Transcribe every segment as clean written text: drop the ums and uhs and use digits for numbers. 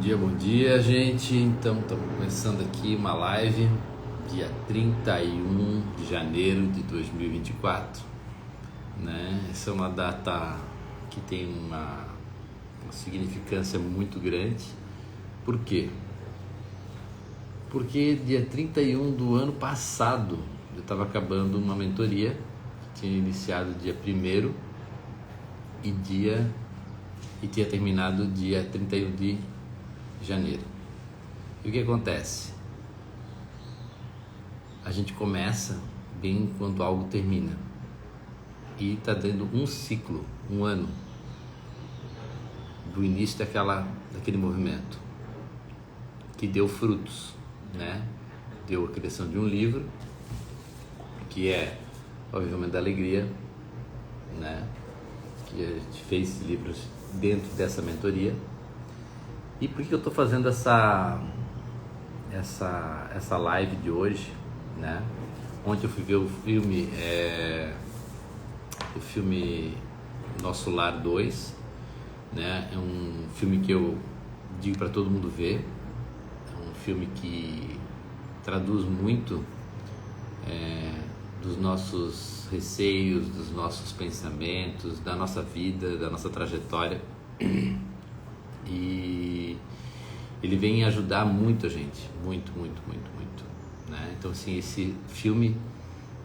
Bom dia, gente. Então, estamos começando aqui uma live, dia 31 de janeiro de 2024, né? Essa é uma data que tem uma significância muito grande. Por quê? Porque dia 31 do ano passado eu estava acabando uma mentoria que tinha iniciado dia 1º e tinha terminado dia 31 de janeiro. E o que acontece? A gente começa bem quando algo termina e está dando um ciclo, um ano do início daquele movimento que deu frutos, né? Deu a criação de um livro que é o Avivamento da Alegria, né? Que a gente fez esses livros dentro dessa mentoria. E por que eu estou fazendo essa live de hoje, né? Ontem eu fui ver o filme Nosso Lar 2, né? É um filme que eu digo para todo mundo ver. É um filme que traduz muito dos nossos receios, dos nossos pensamentos, da nossa vida, da nossa trajetória. E ele vem ajudar muito a gente, muito, né? Então assim, esse filme,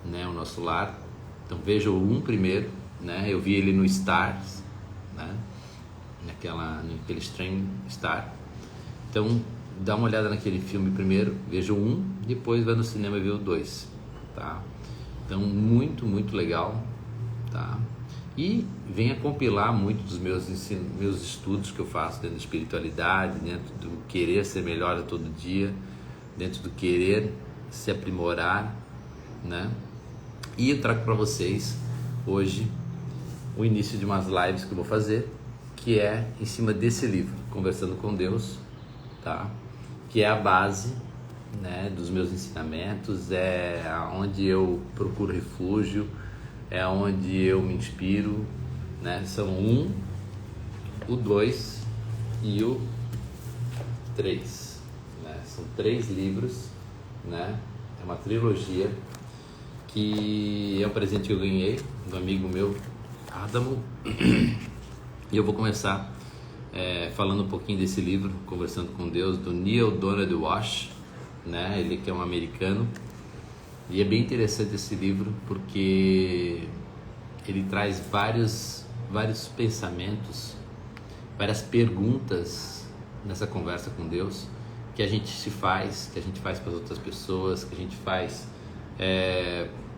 né, O Nosso Lar, então veja o 1 primeiro, né? Eu vi ele no Stars, né? Naquele stream Star. Então dá uma olhada naquele filme primeiro, veja o 1, depois vai no cinema e vê o 2, tá? Então muito legal, tá? E venha compilar muito dos meus estudos que eu faço dentro da espiritualidade, dentro do querer ser melhor a todo dia, dentro do querer se aprimorar, né? E eu trago para vocês hoje o início de umas lives que eu vou fazer, que é em cima desse livro, Conversando com Deus, tá? Que é a base, né, dos meus ensinamentos, é onde eu procuro refúgio, é onde eu me inspiro, né? São o 2 e o 3, né? São 3 livros, né? É uma trilogia que é um presente que eu ganhei do amigo meu, Adamo, e eu vou começar falando um pouquinho desse livro, Conversando com Deus, do Neale Donald Walsch, né? Ele que é um americano. E é bem interessante esse livro porque ele traz vários pensamentos, várias perguntas nessa conversa com Deus que a gente faz para as outras pessoas, que a gente faz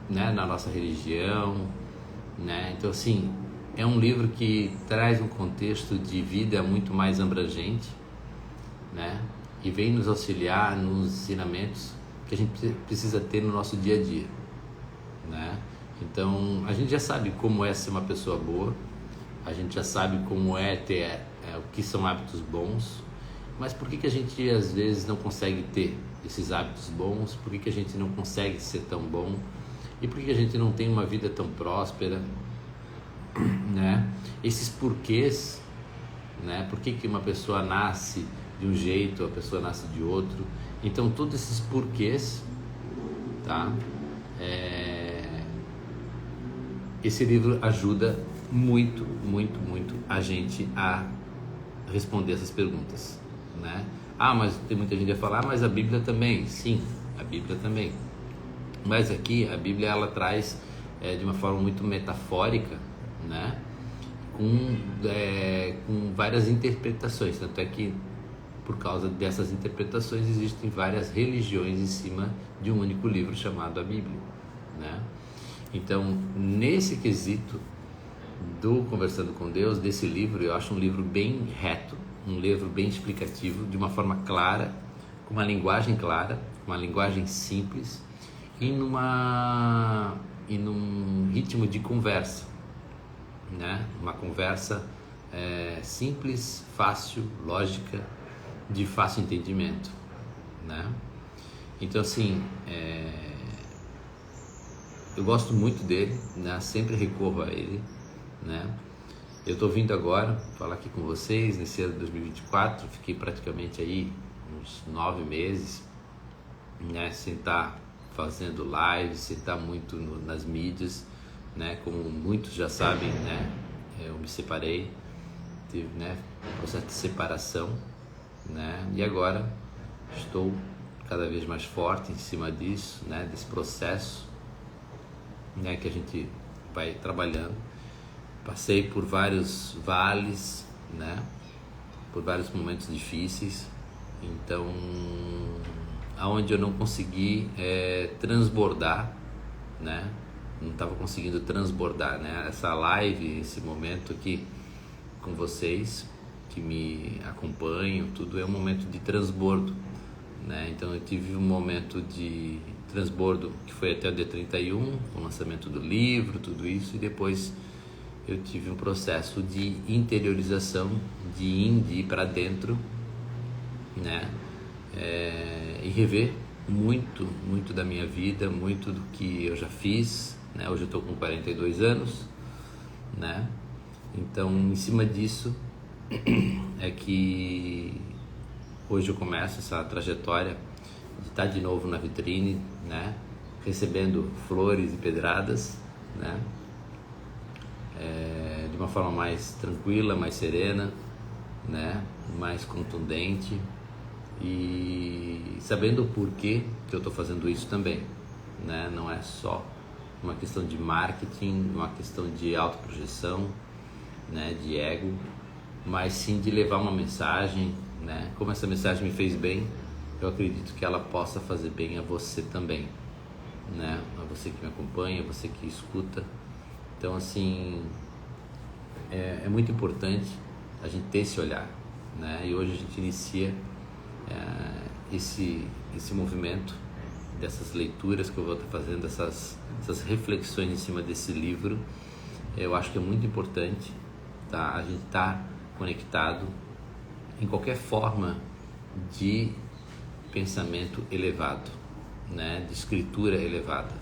né, na nossa religião, né? Então assim, é um livro que traz um contexto de vida muito mais abrangente, né? E vem nos auxiliar nos ensinamentos que a gente precisa ter no nosso dia a dia, né? Então a gente já sabe como é ser uma pessoa boa, a gente já sabe como é ter o que são hábitos bons, mas por que a gente às vezes não consegue ter esses hábitos bons? Por que a gente não consegue ser tão bom? E por que a gente não tem uma vida tão próspera, né? Esses porquês, né? Por que uma pessoa nasce de um jeito, a pessoa nasce de outro? Então todos esses porquês, tá? Esse livro ajuda muito a gente a responder essas perguntas, né? Mas tem muita gente a falar, mas a Bíblia também. Sim, a Bíblia também. Mas aqui a Bíblia ela traz de uma forma muito metafórica, né? Com várias interpretações, tanto é que por causa dessas interpretações existem várias religiões em cima de um único livro chamado a Bíblia, né? Então, nesse quesito do Conversando com Deus, desse livro, eu acho um livro bem reto, um livro bem explicativo, de uma forma clara, com uma linguagem clara, uma linguagem simples e num ritmo de conversa, né? Uma conversa simples, fácil, lógica, de fácil entendimento, né? Então assim, eu gosto muito dele, né? Sempre recorro a ele, né? Eu estou vindo agora falar aqui com vocês nesse ano de 2024, fiquei praticamente aí uns 9 meses, né, sem estar fazendo lives, sem estar muito nas mídias, né, como muitos já sabem, né, eu me separei, tive, né, um processo de separação, né, e agora estou cada vez mais forte em cima disso, né, desse processo, né, que a gente vai trabalhando. Passei por vários vales, né, por vários momentos difíceis, então aonde eu não consegui transbordar, né, não estava conseguindo transbordar, né, essa live, esse momento aqui com vocês que me acompanham, tudo é um momento de transbordo, né, então eu tive um momento de transbordo que foi até o dia 31, o lançamento do livro, tudo isso, e depois eu tive um processo de interiorização, de ir para dentro, né, e rever muito da minha vida, muito do que eu já fiz, né, hoje eu estou com 42 anos, né, então em cima disso é que hoje eu começo essa trajetória de estar de novo na vitrine, né, recebendo flores e pedradas, né, de uma forma mais tranquila, mais serena, né, mais contundente e sabendo o porquê que eu estou fazendo isso também, né, não é só uma questão de marketing, uma questão de autoprojeção, né, de ego, mas sim de levar uma mensagem, né, como essa mensagem me fez bem, eu acredito que ela possa fazer bem a você também, né, a você que me acompanha, a você que escuta. Então, assim, é muito importante a gente ter esse olhar, né? E hoje a gente inicia esse movimento dessas leituras que eu vou estar fazendo, essas reflexões em cima desse livro. Eu acho que é muito importante, tá? A gente estar conectado em qualquer forma de pensamento elevado, né? De escritura elevada.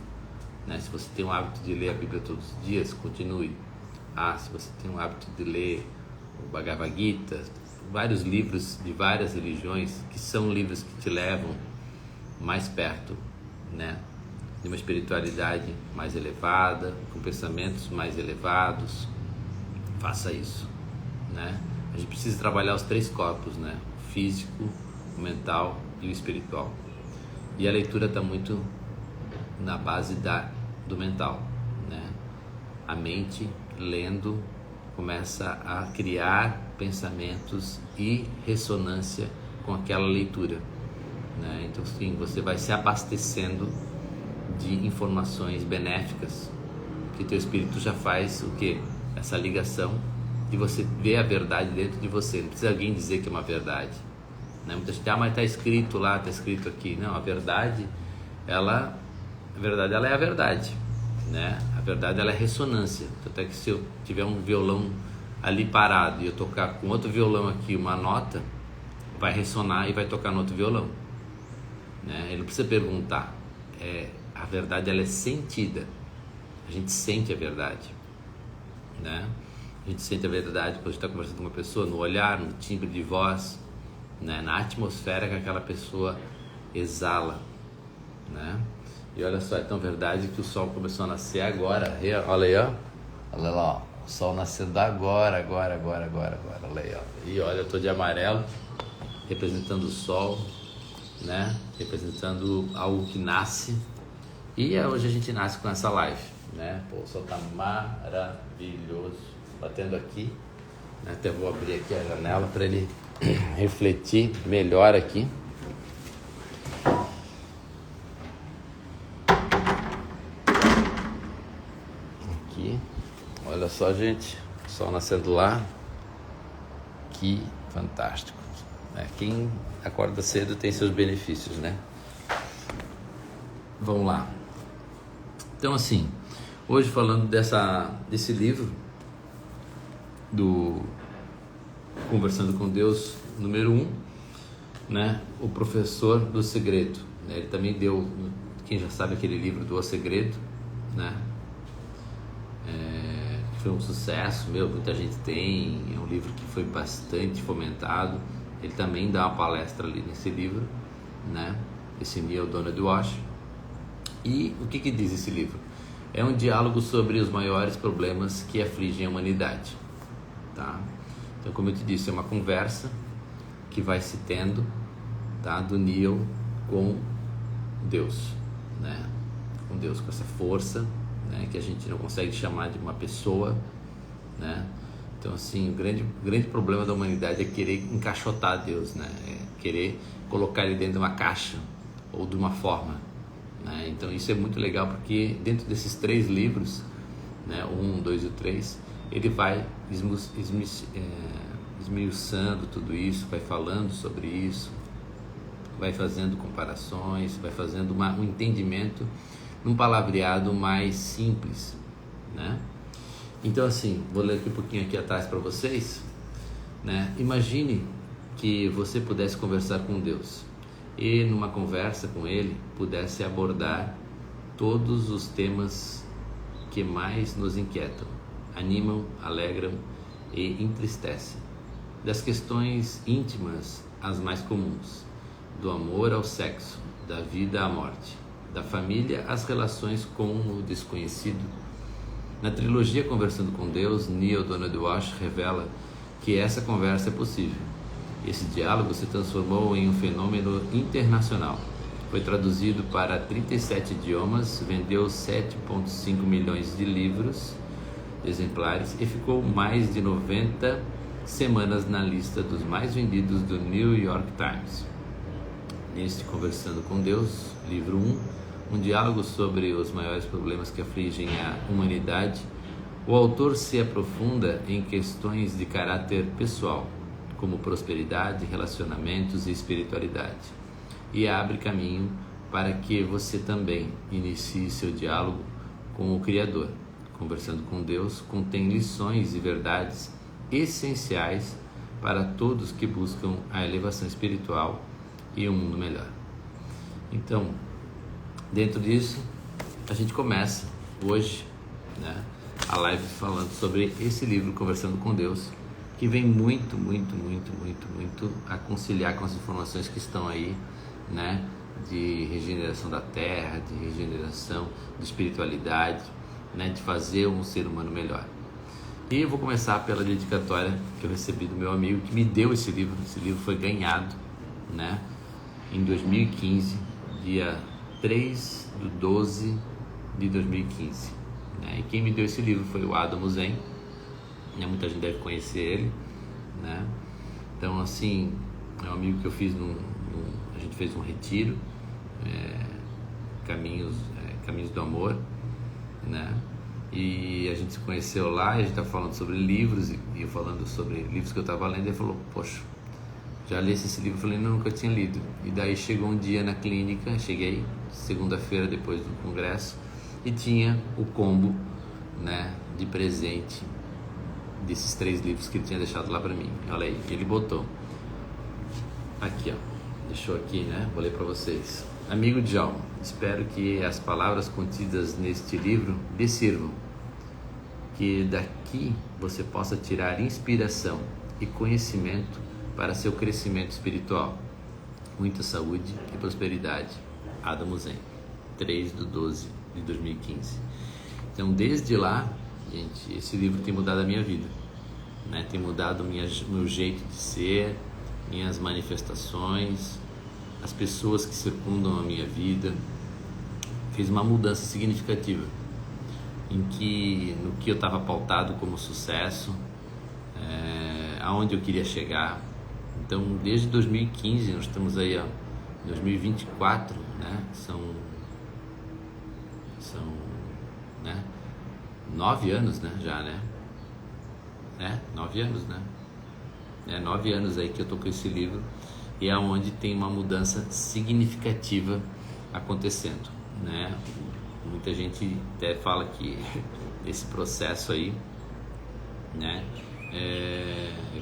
Né? Se você tem o hábito de ler a Bíblia todos os dias, continue. Se você tem o hábito de ler o Bhagavad Gita, vários livros de várias religiões, que são livros que te levam mais perto, né, de uma espiritualidade mais elevada, com pensamentos mais elevados, faça isso, né? A gente precisa trabalhar os 3 corpos, né? O físico, o mental e o espiritual. E a leitura está muito na base do mental, né? A mente, lendo, começa a criar pensamentos e ressonância com aquela leitura, né? Então, sim, você vai se abastecendo de informações benéficas, que teu espírito já faz o quê? Essa ligação de você ver a verdade dentro de você. Não precisa alguém dizer que é uma verdade, né? Muita gente, mas está escrito lá, está escrito aqui. Não, a verdade ela é a verdade, né? A verdade ela é ressonância. Tanto é que se eu tiver um violão ali parado e eu tocar com outro violão aqui uma nota, vai ressonar e vai tocar no outro violão, né? Ele não precisa perguntar. A verdade ela é sentida. A gente sente a verdade, né? A gente sente a verdade quando a gente está conversando com uma pessoa, no olhar, no timbre de voz, né? Na atmosfera que aquela pessoa exala, né? E olha só, é tão verdade que o sol começou a nascer agora. Olha aí, ó. Olha lá, ó. O sol nascendo agora. Olha aí, ó. E olha, eu tô de amarelo, representando o sol, né? Representando algo que nasce. E hoje a gente nasce com essa live, né? Pô, o sol tá maravilhoso. Batendo aqui, né? Até vou abrir aqui a janela para ele refletir melhor aqui. Olha só, gente, o sol nascendo lá, que fantástico. Quem acorda cedo tem seus benefícios, né? Vamos lá. Então, assim, hoje falando desse livro do Conversando com Deus, número 1, né? O Professor do Segredo, né? Ele também deu, quem já sabe aquele livro do O Segredo, né? foi um sucesso, muita gente tem, é um livro que foi bastante fomentado. Ele também dá uma palestra ali nesse livro, né? Esse Neil Donald Walsch. E o que diz esse livro? É um diálogo sobre os maiores problemas que afligem a humanidade, tá? Então, como eu te disse, é uma conversa que vai se tendo, tá? Do Neil com Deus, né? Com Deus, com essa força, né? Que a gente não consegue chamar de uma pessoa, né? Então, assim, o grande problema da humanidade é querer encaixotar Deus, né? É querer colocar ele dentro de uma caixa ou de uma forma, né? Então, isso é muito legal porque dentro desses 3 livros, né? O 1, 2 e o 3, ele vai esmiuçando tudo isso, vai falando sobre isso, vai fazendo comparações, vai fazendo um entendimento num palavreado mais simples, né? Então, assim, vou ler aqui um pouquinho aqui atrás para vocês, né? Imagine que você pudesse conversar com Deus e numa conversa com Ele pudesse abordar todos os temas que mais nos inquietam, animam, alegram e entristecem, das questões íntimas às mais comuns, do amor ao sexo, da vida à morte, da família às relações com o desconhecido. Na trilogia Conversando com Deus, Neil Donald Walsch revela que essa conversa é possível. Esse diálogo se transformou em um fenômeno internacional. Foi traduzido para 37 idiomas, vendeu 7,5 milhões de livros, exemplares, e ficou mais de 90 semanas na lista dos mais vendidos do New York Times. Neste Conversando com Deus, livro 1, um diálogo sobre os maiores problemas que afligem a humanidade, o autor se aprofunda em questões de caráter pessoal, como prosperidade, relacionamentos e espiritualidade, e abre caminho para que você também inicie seu diálogo com o Criador. Conversando com Deus contém lições e verdades essenciais para todos que buscam a elevação espiritual e um mundo melhor. Então, dentro disso, a gente começa hoje, né, a live falando sobre esse livro, Conversando com Deus, que vem muito a conciliar com as informações que estão aí, né, de regeneração da terra, de regeneração, de espiritualidade, né, de fazer um ser humano melhor. E eu vou começar pela dedicatória que eu recebi do meu amigo que me deu esse livro. Esse livro foi ganhado, né, em 2015, dia 3/12 de 2015, né? E quem me deu esse livro foi o Adam Zen, né? Muita gente deve conhecer ele, né? Então, assim, é um amigo que eu fiz a gente fez um retiro, caminhos do amor, né? E a gente se conheceu lá, e a gente tá falando sobre livros, e eu falando sobre livros que eu estava lendo, e ele falou, poxa, já li esse livro? Eu falei, não, nunca tinha lido. E daí chegou um dia na clínica, cheguei segunda-feira depois do congresso, e tinha o combo, né, de presente desses 3 livros que ele tinha deixado lá para mim. Olha aí, ele botou aqui, ó, deixou aqui, né, vou ler para vocês. Amigo Djalma, espero que as palavras contidas neste livro lhe sirvam, que daqui você possa tirar inspiração e conhecimento para seu crescimento espiritual. Muita saúde e prosperidade. Adam Zen, 3/12 de 2015. Então, desde lá, gente, esse livro tem mudado a minha vida, né? Tem mudado meu jeito de ser, minhas manifestações, as pessoas que circundam a minha vida. Fez uma mudança significativa no que eu estava pautado como sucesso, aonde eu queria chegar. Então, desde 2015, nós estamos aí, ó, 2024, né? São né? 9 anos, né? Já, né? 9 anos, né? 9 anos aí que eu tô com esse livro, e é onde tem uma mudança significativa acontecendo, né? Muita gente até fala que esse processo aí, né,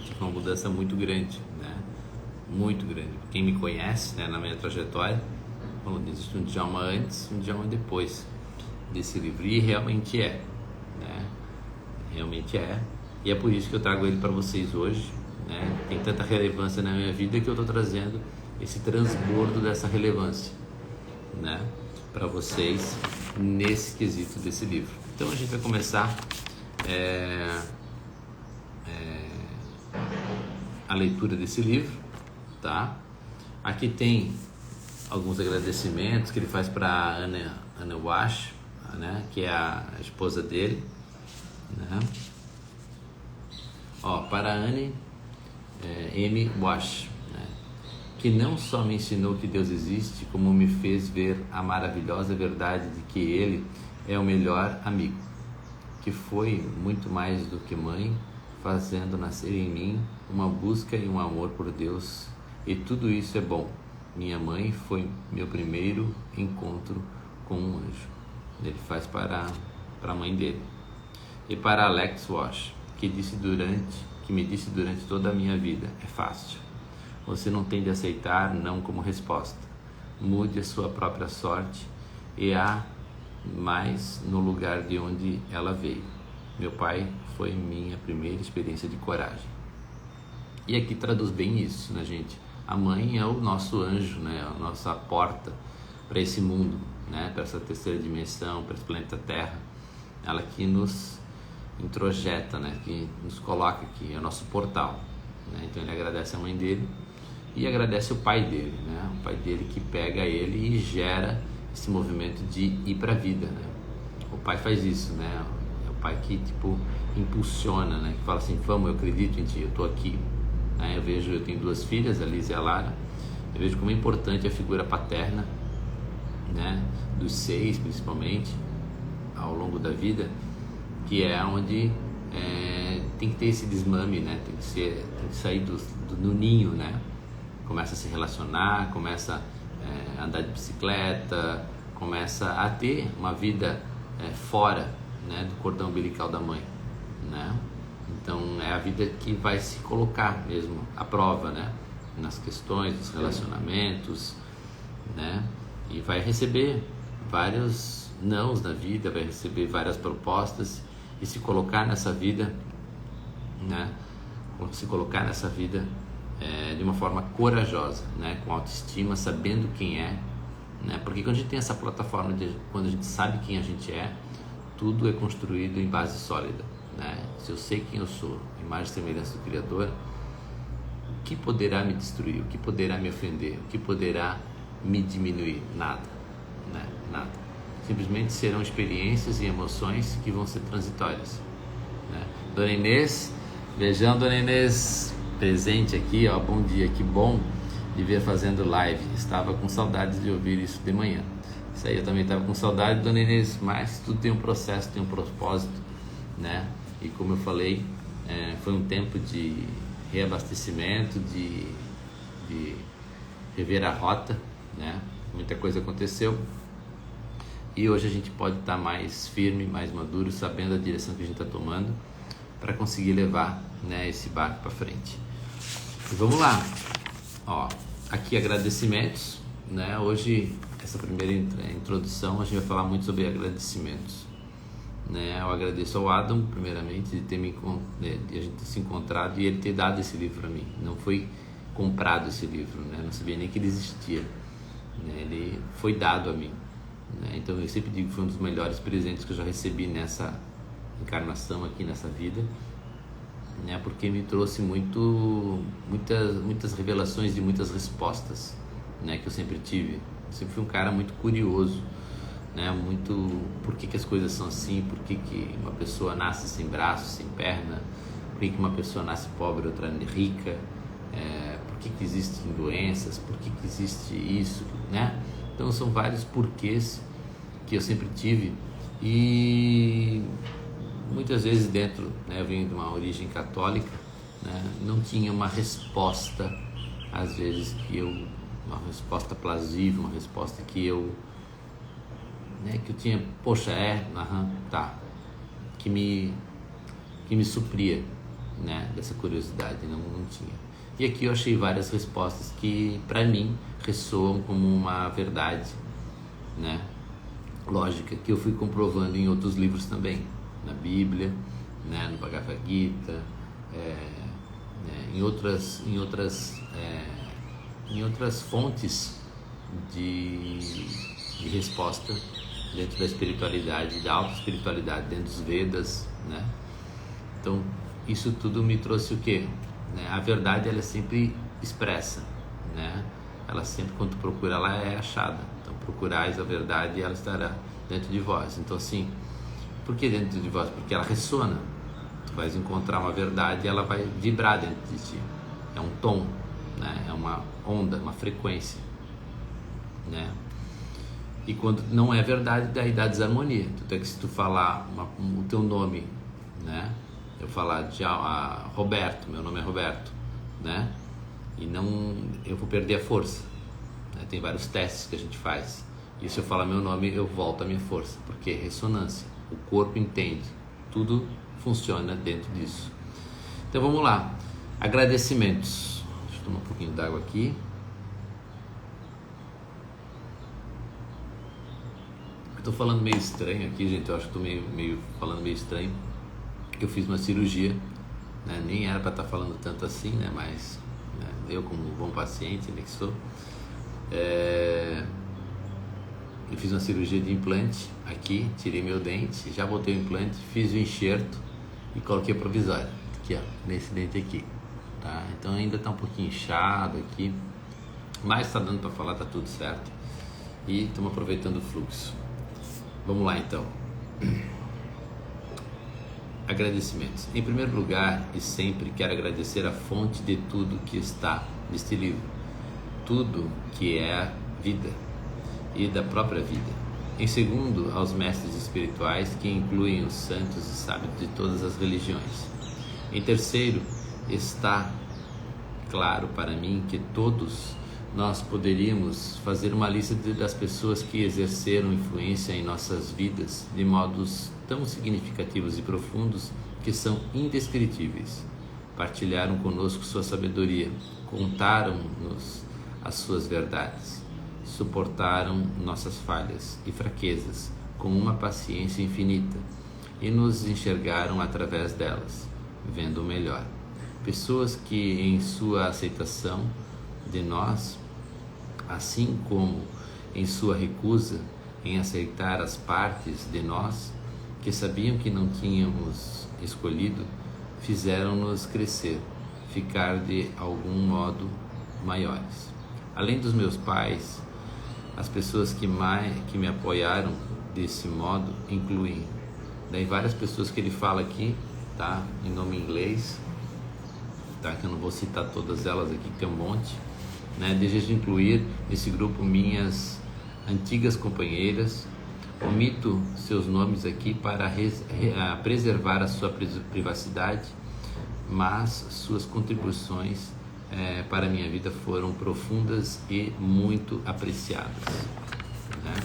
tive uma mudança muito grande, né? Muito grande. Quem me conhece, né, na minha trajetória, existe um Djalma antes, um Djalma depois desse livro, e realmente né? realmente é, e é por isso que eu trago ele para vocês hoje, né? Tem tanta relevância na minha vida que eu estou trazendo esse transbordo dessa relevância, né, para vocês nesse quesito desse livro. Então a gente vai começar a leitura desse livro, tá? Aqui tem alguns agradecimentos que ele faz para Anna Wash, né, que é a esposa dele, né? Ó, para Anne M. Wash, né, que não só me ensinou que Deus existe, como me fez ver a maravilhosa verdade de que Ele é o melhor amigo, que foi muito mais do que mãe, fazendo nascer em mim uma busca e um amor por Deus, e tudo isso é bom. Minha mãe foi meu primeiro encontro com um anjo. Ele faz para a mãe dele. E para Alex Wash, que me disse durante toda a minha vida: é fácil. Você não tem de aceitar não como resposta. Mude a sua própria sorte e há mais no lugar de onde ela veio. Meu pai foi minha primeira experiência de coragem. E aqui traduz bem isso, né, gente? A mãe é o nosso anjo, né? A nossa porta para esse mundo, né? Para essa terceira dimensão, para esse planeta Terra. Ela que nos introjeta, né? Que nos coloca aqui, é o nosso portal, né? Então ele agradece a mãe dele e agradece o pai dele, né? O pai dele que pega ele e gera esse movimento de ir para a vida, né? O pai faz isso, né? É o pai que tipo impulsiona, né? Que fala assim: vamos, eu acredito em ti, eu tô aqui, né? Eu tenho duas filhas, a Liz e a Lara. Eu vejo como é importante a figura paterna, né? Dos 6 principalmente ao longo da vida, que é onde tem que ter esse desmame, né? Tem que sair do ninho, né? Começa a se relacionar, começa a andar de bicicleta, começa a ter uma vida fora, né, do cordão umbilical da mãe, né? Então é a vida que vai se colocar mesmo à prova, né? Nas questões dos relacionamentos, né? E vai receber vários nãos na vida, vai receber várias propostas e se colocar nessa vida, né? Se colocar nessa vida de uma forma corajosa, né? Com autoestima, sabendo quem é, né? Porque quando a gente tem essa plataforma quando a gente sabe quem a gente é, tudo é construído em base sólida, né? Se eu sei quem eu sou, imagem e semelhança do Criador, o que poderá me destruir? O que poderá me ofender? O que poderá me diminuir? Nada, né? Nada. Simplesmente serão experiências e emoções que vão ser transitórias, né? Dona Inês, beijão, Dona Inês, presente aqui, ó, bom dia, que bom de ver fazendo live, estava com saudades de ouvir isso de manhã. Isso aí eu também estava com saudade, Dona Inês, mas tudo tem um processo, tem um propósito, né? E como eu falei, foi um tempo de reabastecimento, de rever a rota, né? Muita coisa aconteceu e hoje a gente pode estar mais firme, mais maduro, sabendo a direção que a gente está tomando para conseguir levar, né, esse barco para frente. E vamos lá, ó, aqui agradecimentos, né? Hoje, essa primeira introdução, a gente vai falar muito sobre agradecimentos, né? Eu agradeço ao Adam, primeiramente, de a gente ter se encontrado e ele ter dado esse livro para mim. Não foi comprado esse livro, né? Não sabia nem que ele existia, né? Ele foi dado a mim, né? Então eu sempre digo que foi um dos melhores presentes que eu já recebi nessa encarnação aqui, nessa vida, né? Porque me trouxe muitas revelações e muitas respostas, né? Que eu sempre tive. Eu sempre fui um cara muito curioso, né? Por que as coisas são assim, por que uma pessoa nasce sem braço, sem perna, por que uma pessoa nasce pobre, outra rica, por que existem doenças, por que existe isso, né? Então são vários porquês que eu sempre tive e muitas vezes dentro, né, eu venho de uma origem católica, né, não tinha uma resposta, às vezes uma resposta plausível, uma resposta que eu tinha, poxa, tá, que me supria, né, dessa curiosidade, não tinha. E aqui eu achei várias respostas que para mim ressoam como uma verdade, né, lógica, que eu fui comprovando em outros livros também, na Bíblia, né, no Bhagavad Gita, em outras fontes de resposta dentro da espiritualidade, da alta espiritualidade, dentro dos Vedas, né? Então isso tudo me trouxe o quê? Né? A verdade, ela é sempre expressa, né? Ela sempre, quando tu procura, ela é achada. Então procurais a verdade e ela estará dentro de vós. Então assim, por que dentro de vós? Porque ela ressona. Tu vais encontrar uma verdade e ela vai vibrar dentro de ti. É um tom, né? É uma onda, uma frequência, né? E quando não é verdade, daí dá desarmonia. Então, se tu falar o teu nome, né? Eu falar de Roberto, meu nome é Roberto, né? E não, eu vou perder a força, né? Tem vários testes que a gente faz. E se eu falar meu nome, eu volto a minha força, porque é ressonância. O corpo entende, tudo funciona dentro disso. Então vamos lá. Agradecimentos. Deixa eu tomar um pouquinho d'água aqui. Estou falando meio estranho aqui, gente. Eu acho que estou falando meio estranho. Eu fiz uma cirurgia, né? Nem era para estar falando tanto assim, né? Mas né? Eu, como bom paciente, né, que sou, eu fiz uma cirurgia de implante aqui, tirei meu dente, já botei o implante, fiz o enxerto e coloquei o provisório aqui, ó, nesse dente aqui, tá? Então ainda está um pouquinho inchado aqui, mas está dando para falar, tá tudo certo. E estamos aproveitando o fluxo. Vamos lá então. Agradecimentos. Em primeiro lugar, e sempre quero agradecer a fonte de tudo que está neste livro, tudo que é a vida e da própria vida. Em segundo, aos mestres espirituais, que incluem os santos e sábios de todas as religiões. Em terceiro, está claro para mim que todos nós poderíamos fazer uma lista das pessoas que exerceram influência em nossas vidas de modos tão significativos e profundos que são indescritíveis. Partilharam conosco sua sabedoria, contaram-nos as suas verdades, suportaram nossas falhas e fraquezas com uma paciência infinita e nos enxergaram através delas, vendo o melhor. Pessoas que, em sua aceitação de nós, assim como em sua recusa em aceitar as partes de nós que sabiam que não tínhamos escolhido, fizeram-nos crescer, ficar de algum modo maiores. Além dos meus pais, as pessoas que me apoiaram desse modo incluem daí várias pessoas que ele fala aqui, tá? Em nome inglês, tá? Que eu não vou citar todas elas aqui, que tem um monte, né? Desejo incluir nesse grupo minhas antigas companheiras. Omito seus nomes aqui para preservar a sua privacidade, mas suas contribuições para a minha vida foram profundas e muito apreciadas, né?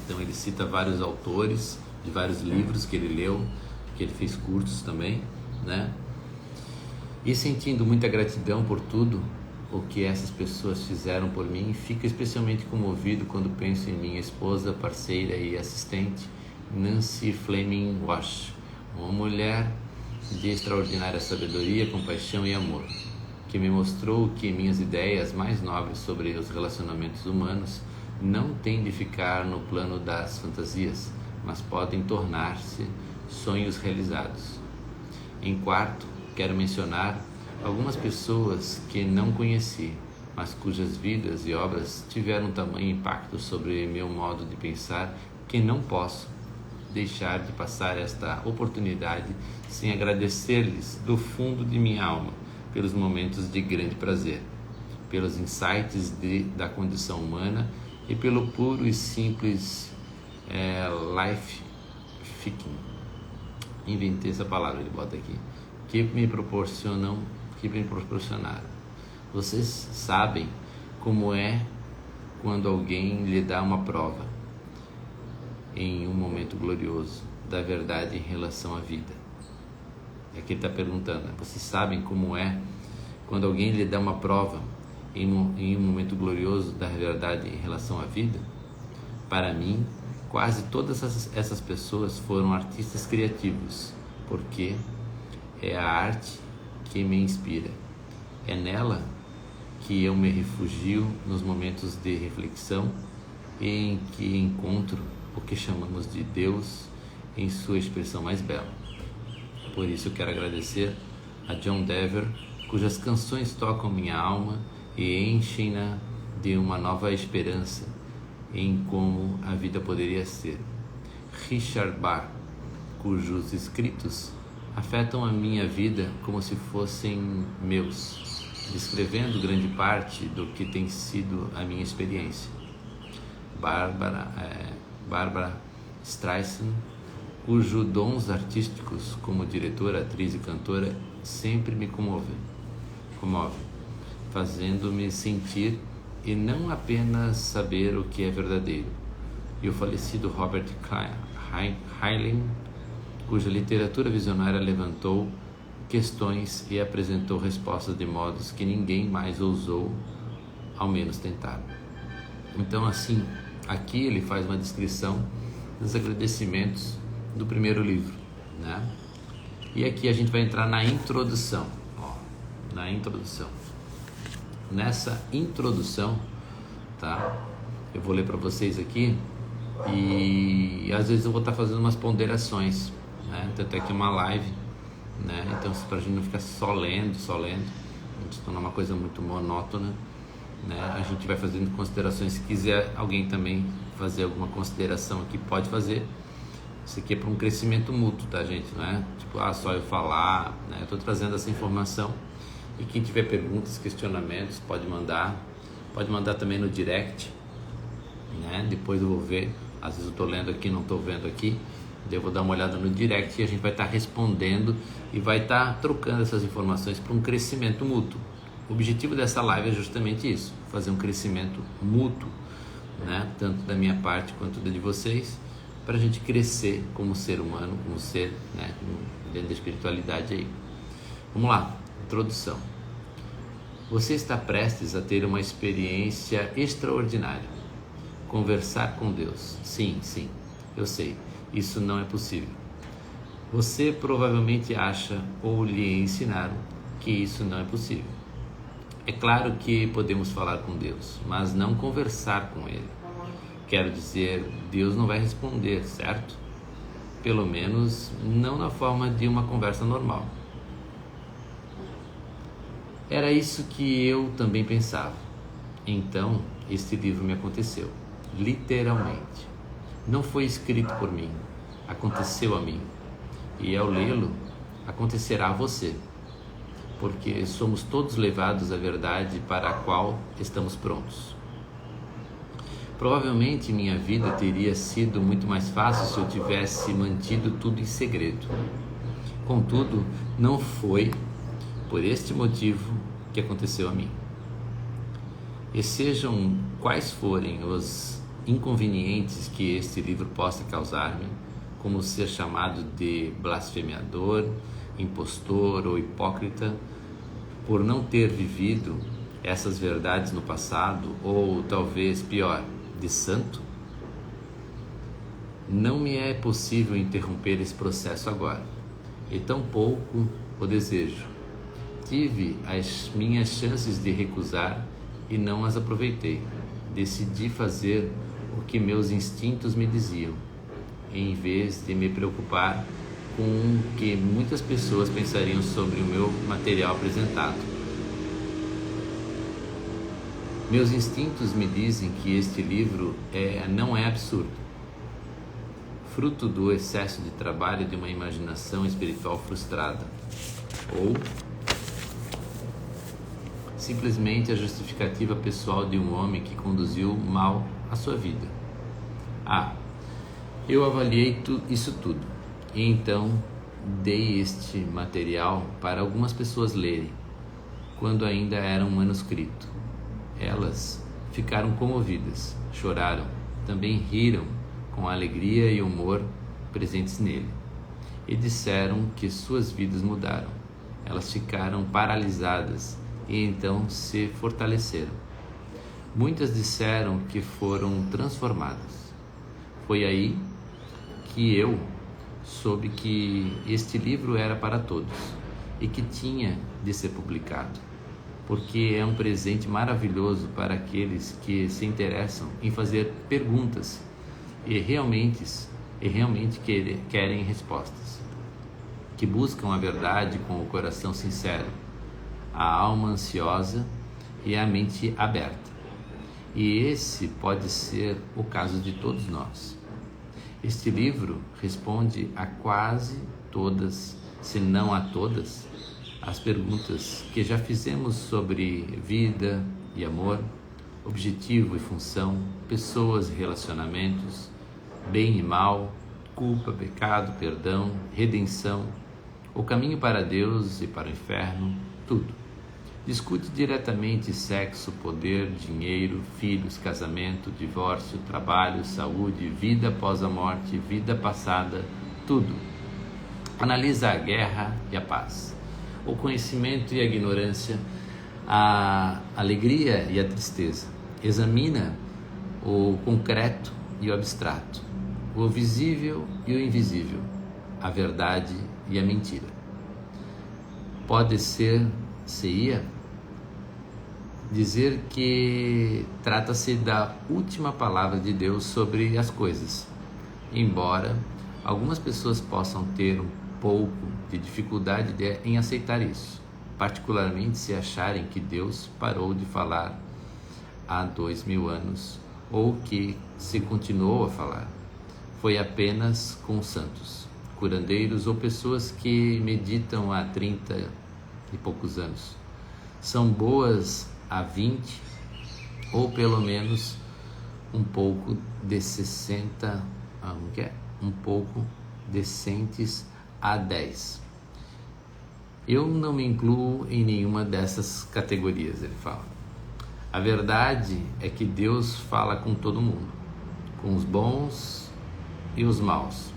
Então ele cita vários autores de vários livros que ele leu, que ele fez cursos também, né? E sentindo muita gratidão por tudo o que essas pessoas fizeram por mim, fico especialmente comovido quando penso em minha esposa, parceira e assistente, Nancy Fleming Wash, uma mulher de extraordinária sabedoria, compaixão e amor, que me mostrou que minhas ideias mais nobres sobre os relacionamentos humanos não têm de ficar no plano das fantasias, mas podem tornar-se sonhos realizados. Em quarto, quero mencionar algumas pessoas que não conheci, mas cujas vidas e obras tiveram tamanho impacto sobre meu modo de pensar que não posso deixar de passar esta oportunidade sem agradecer-lhes do fundo de minha alma pelos momentos de grande prazer, pelos insights da condição humana e pelo puro e simples life ficking. Inventei essa palavra, ele bota aqui, que me proporcionaram. Vocês sabem como é quando alguém lhe dá uma prova em um momento glorioso da verdade em relação à vida. É que ele está perguntando, né? Vocês sabem como é quando alguém lhe dá uma prova em um momento glorioso da verdade em relação à vida? Para mim, quase todas essas pessoas foram artistas criativos, porque é a arte que me inspira. É nela que eu me refugio nos momentos de reflexão em que encontro o que chamamos de Deus em sua expressão mais bela. Por isso eu quero agradecer a John Dever, cujas canções tocam minha alma e enchem-na de uma nova esperança em como a vida poderia ser. Richard Bach, cujos escritos afetam a minha vida como se fossem meus, descrevendo grande parte do que tem sido a minha experiência. Barbara Streisand, cujos dons artísticos como diretora, atriz e cantora sempre me comove, fazendo-me sentir e não apenas saber o que é verdadeiro. E o falecido Robert Heinlein, cuja literatura visionária levantou questões e apresentou respostas de modos que ninguém mais ousou, ao menos tentar. Então, assim, aqui ele faz uma descrição dos agradecimentos do primeiro livro, né? E aqui a gente vai entrar na introdução, Nessa introdução, tá? Eu vou ler para vocês aqui e às vezes eu vou estar fazendo umas ponderações, né? Tanto é que uma live, né? Então, para a gente não ficar só lendo, a gente tornar uma coisa muito monótona, né? A gente vai fazendo considerações. Se quiser alguém também fazer alguma consideração aqui, pode fazer. Isso aqui é para um crescimento mútuo, tá, gente? Não é tipo, só eu falar, né? Eu estou trazendo essa informação e quem tiver perguntas, questionamentos, pode mandar também no direct, né? Depois eu vou ver, às vezes eu estou lendo aqui, não estou vendo aqui, daí eu vou dar uma olhada no direct e a gente vai estar respondendo e vai estar trocando essas informações para um crescimento mútuo. O objetivo dessa live é justamente isso, fazer um crescimento mútuo, né? Tanto da minha parte quanto da de vocês, para a gente crescer como ser humano, como ser, né? Dentro da espiritualidade aí. Vamos lá, introdução. Você está prestes a ter uma experiência extraordinária. Conversar com Deus. Sim, eu sei, isso não é possível. Você provavelmente acha ou lhe ensinaram que isso não é possível. É claro que podemos falar com Deus, mas não conversar com Ele. Quero dizer, Deus não vai responder, certo? Pelo menos não na forma de uma conversa normal. Era isso que eu também pensava. Então, este livro me aconteceu, literalmente. Não foi escrito por mim, aconteceu a mim. E ao lê-lo, acontecerá a você. Porque somos todos levados à verdade para a qual estamos prontos. Provavelmente minha vida teria sido muito mais fácil se eu tivesse mantido tudo em segredo. Contudo, não foi por este motivo que aconteceu a mim. E sejam quais forem os inconvenientes que este livro possa causar-me, como ser chamado de blasfemiador, impostor ou hipócrita, por não ter vivido essas verdades no passado, ou talvez pior, de santo, não me é possível interromper esse processo agora, e tampouco o desejo. Tive as minhas chances de recusar e não as aproveitei. Decidi fazer o que meus instintos me diziam, em vez de me preocupar com o que muitas pessoas pensariam sobre o meu material apresentado. Meus instintos me dizem que este livro não é absurdo, fruto do excesso de trabalho de uma imaginação espiritual frustrada, ou simplesmente a justificativa pessoal de um homem que conduziu mal a sua vida. Eu avaliei isso tudo e então dei este material para algumas pessoas lerem, quando ainda era um manuscrito. Elas ficaram comovidas, choraram, também riram com a alegria e humor presentes nele, e disseram que suas vidas mudaram. Elas ficaram paralisadas e então se fortaleceram. Muitas disseram que foram transformadas. Foi aí que eu soube que este livro era para todos e que tinha de ser publicado, porque é um presente maravilhoso para aqueles que se interessam em fazer perguntas e realmente querem respostas, que buscam a verdade com o coração sincero, a alma ansiosa e a mente aberta. E esse pode ser o caso de todos nós. Este livro responde a quase todas, se não a todas, as perguntas que já fizemos sobre vida e amor, objetivo e função, pessoas e relacionamentos, bem e mal, culpa, pecado, perdão, redenção, o caminho para Deus e para o inferno, tudo. Discute diretamente sexo, poder, dinheiro, filhos, casamento, divórcio, trabalho, saúde, vida após a morte, vida passada, tudo. Analisa a guerra e a paz, o conhecimento e a ignorância, a alegria e a tristeza. Examina o concreto e o abstrato, o visível e o invisível, a verdade e a mentira. Pode ser, seria dizer que trata-se da última palavra de Deus sobre as coisas, embora algumas pessoas possam ter um pouco de dificuldade em aceitar isso, particularmente se acharem que Deus parou de falar há 2000 anos ou que se continuou a falar. Foi apenas com santos, curandeiros ou pessoas que meditam há 30 e poucos anos. São boas há 20 ou pelo menos um pouco de 60, um pouco decentes há 10. Eu não me incluo em nenhuma dessas categorias, ele fala. A verdade é que Deus fala com todo mundo, com os bons e os maus,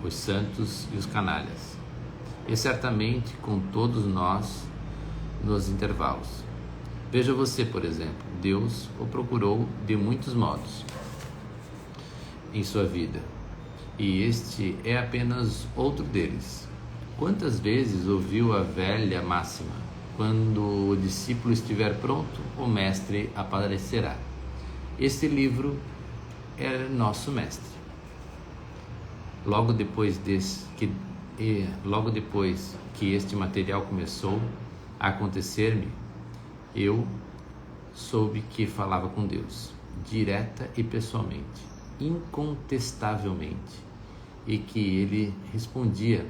os santos e os canalhas, e certamente com todos nós nos intervalos. Veja você, por exemplo, Deus o procurou de muitos modos em sua vida, e este é apenas outro deles. Quantas vezes ouviu a velha máxima: quando o discípulo estiver pronto, o mestre aparecerá? Este livro é nosso mestre. Logo depois que este material começou a acontecer-me, eu soube que falava com Deus, direta e pessoalmente, incontestavelmente, e que Ele respondia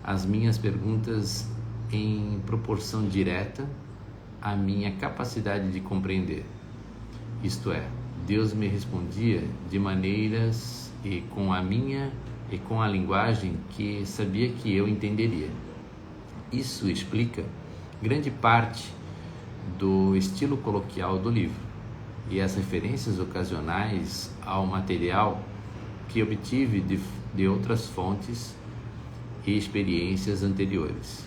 às minhas perguntas em proporção direta à minha capacidade de compreender. Isto é, Deus me respondia de maneiras e com a linguagem que sabia que eu entenderia. Isso explica grande parte do estilo coloquial do livro e as referências ocasionais ao material que obtive de outras fontes e experiências anteriores.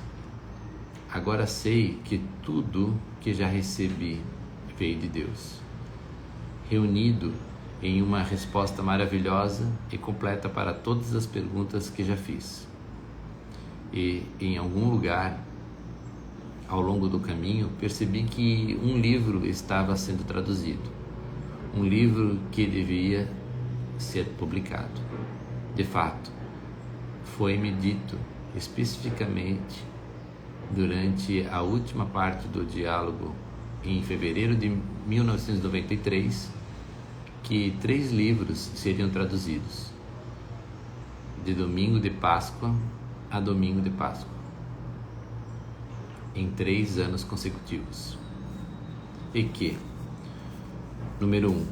Agora sei que tudo que já recebi veio de Deus, reunido em uma resposta maravilhosa e completa para todas as perguntas que já fiz. E em algum lugar, ao longo do caminho, percebi que um livro estava sendo traduzido, um livro que devia ser publicado. De fato, foi-me dito especificamente durante a última parte do diálogo em fevereiro de 1993 que 3 livros seriam traduzidos, de domingo de Páscoa a domingo de Páscoa, em 3 anos consecutivos. E que, número 1,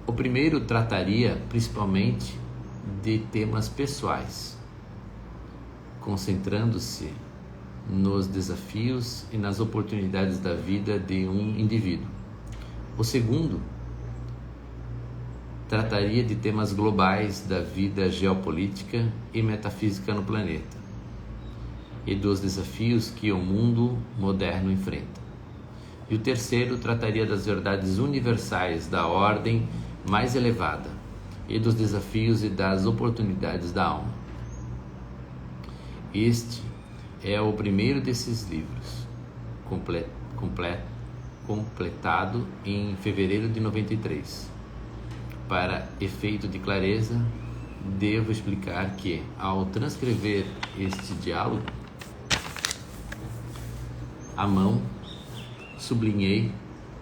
o primeiro trataria principalmente de temas pessoais, concentrando-se nos desafios e nas oportunidades da vida de um indivíduo. O segundo trataria de temas globais da vida geopolítica e metafísica no planeta e dos desafios que o mundo moderno enfrenta. E o terceiro trataria das verdades universais da ordem mais elevada e dos desafios e das oportunidades da alma. Este é o primeiro desses livros, completado em fevereiro de 93. Para efeito de clareza, devo explicar que, ao transcrever este diálogo, à mão, sublinhei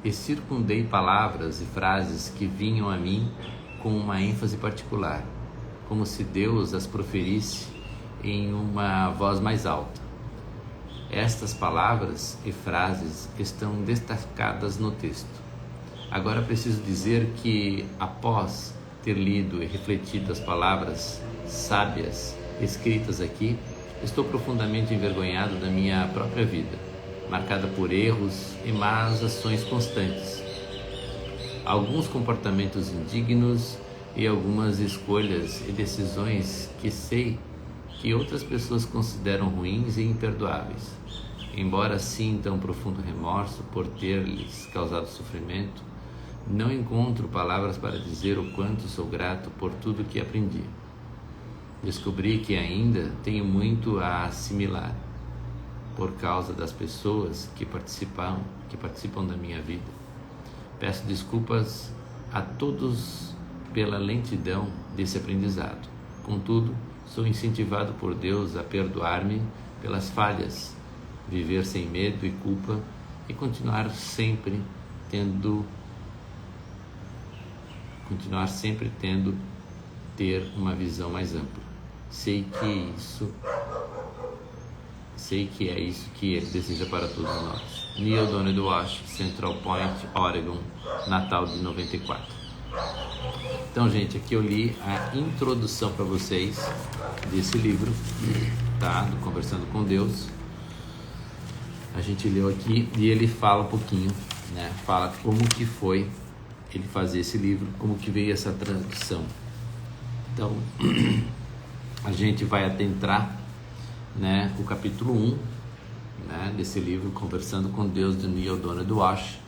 e circundei palavras e frases que vinham a mim com uma ênfase particular, como se Deus as proferisse em uma voz mais alta. Estas palavras e frases estão destacadas no texto. Agora preciso dizer que, após ter lido e refletido as palavras sábias escritas aqui, estou profundamente envergonhado da minha própria vida, marcada por erros e más ações constantes, alguns comportamentos indignos e algumas escolhas e decisões que sei que outras pessoas consideram ruins e imperdoáveis. Embora sinta um profundo remorso por ter-lhes causado sofrimento, não encontro palavras para dizer o quanto sou grato por tudo que aprendi. Descobri que ainda tenho muito a assimilar por causa das pessoas que participam da minha vida. Peço desculpas a todos pela lentidão desse aprendizado. Contudo, sou incentivado por Deus a perdoar-me pelas falhas, viver sem medo e culpa e continuar sempre tendo ter uma visão mais ampla. Sei que é isso que Ele deseja para todos nós. Neil Donald Walsch, Central Point, Oregon, Natal de 94. Então, gente, aqui eu li a introdução para vocês desse livro, tá? Do Conversando com Deus. A gente leu aqui e ele fala um pouquinho, né? Fala como que foi ele fazer esse livro, como que veio essa tradução. Então, a gente vai adentrar, né, o capítulo 1, né, desse livro, Conversando com Deus, de Neil Donald Walsch,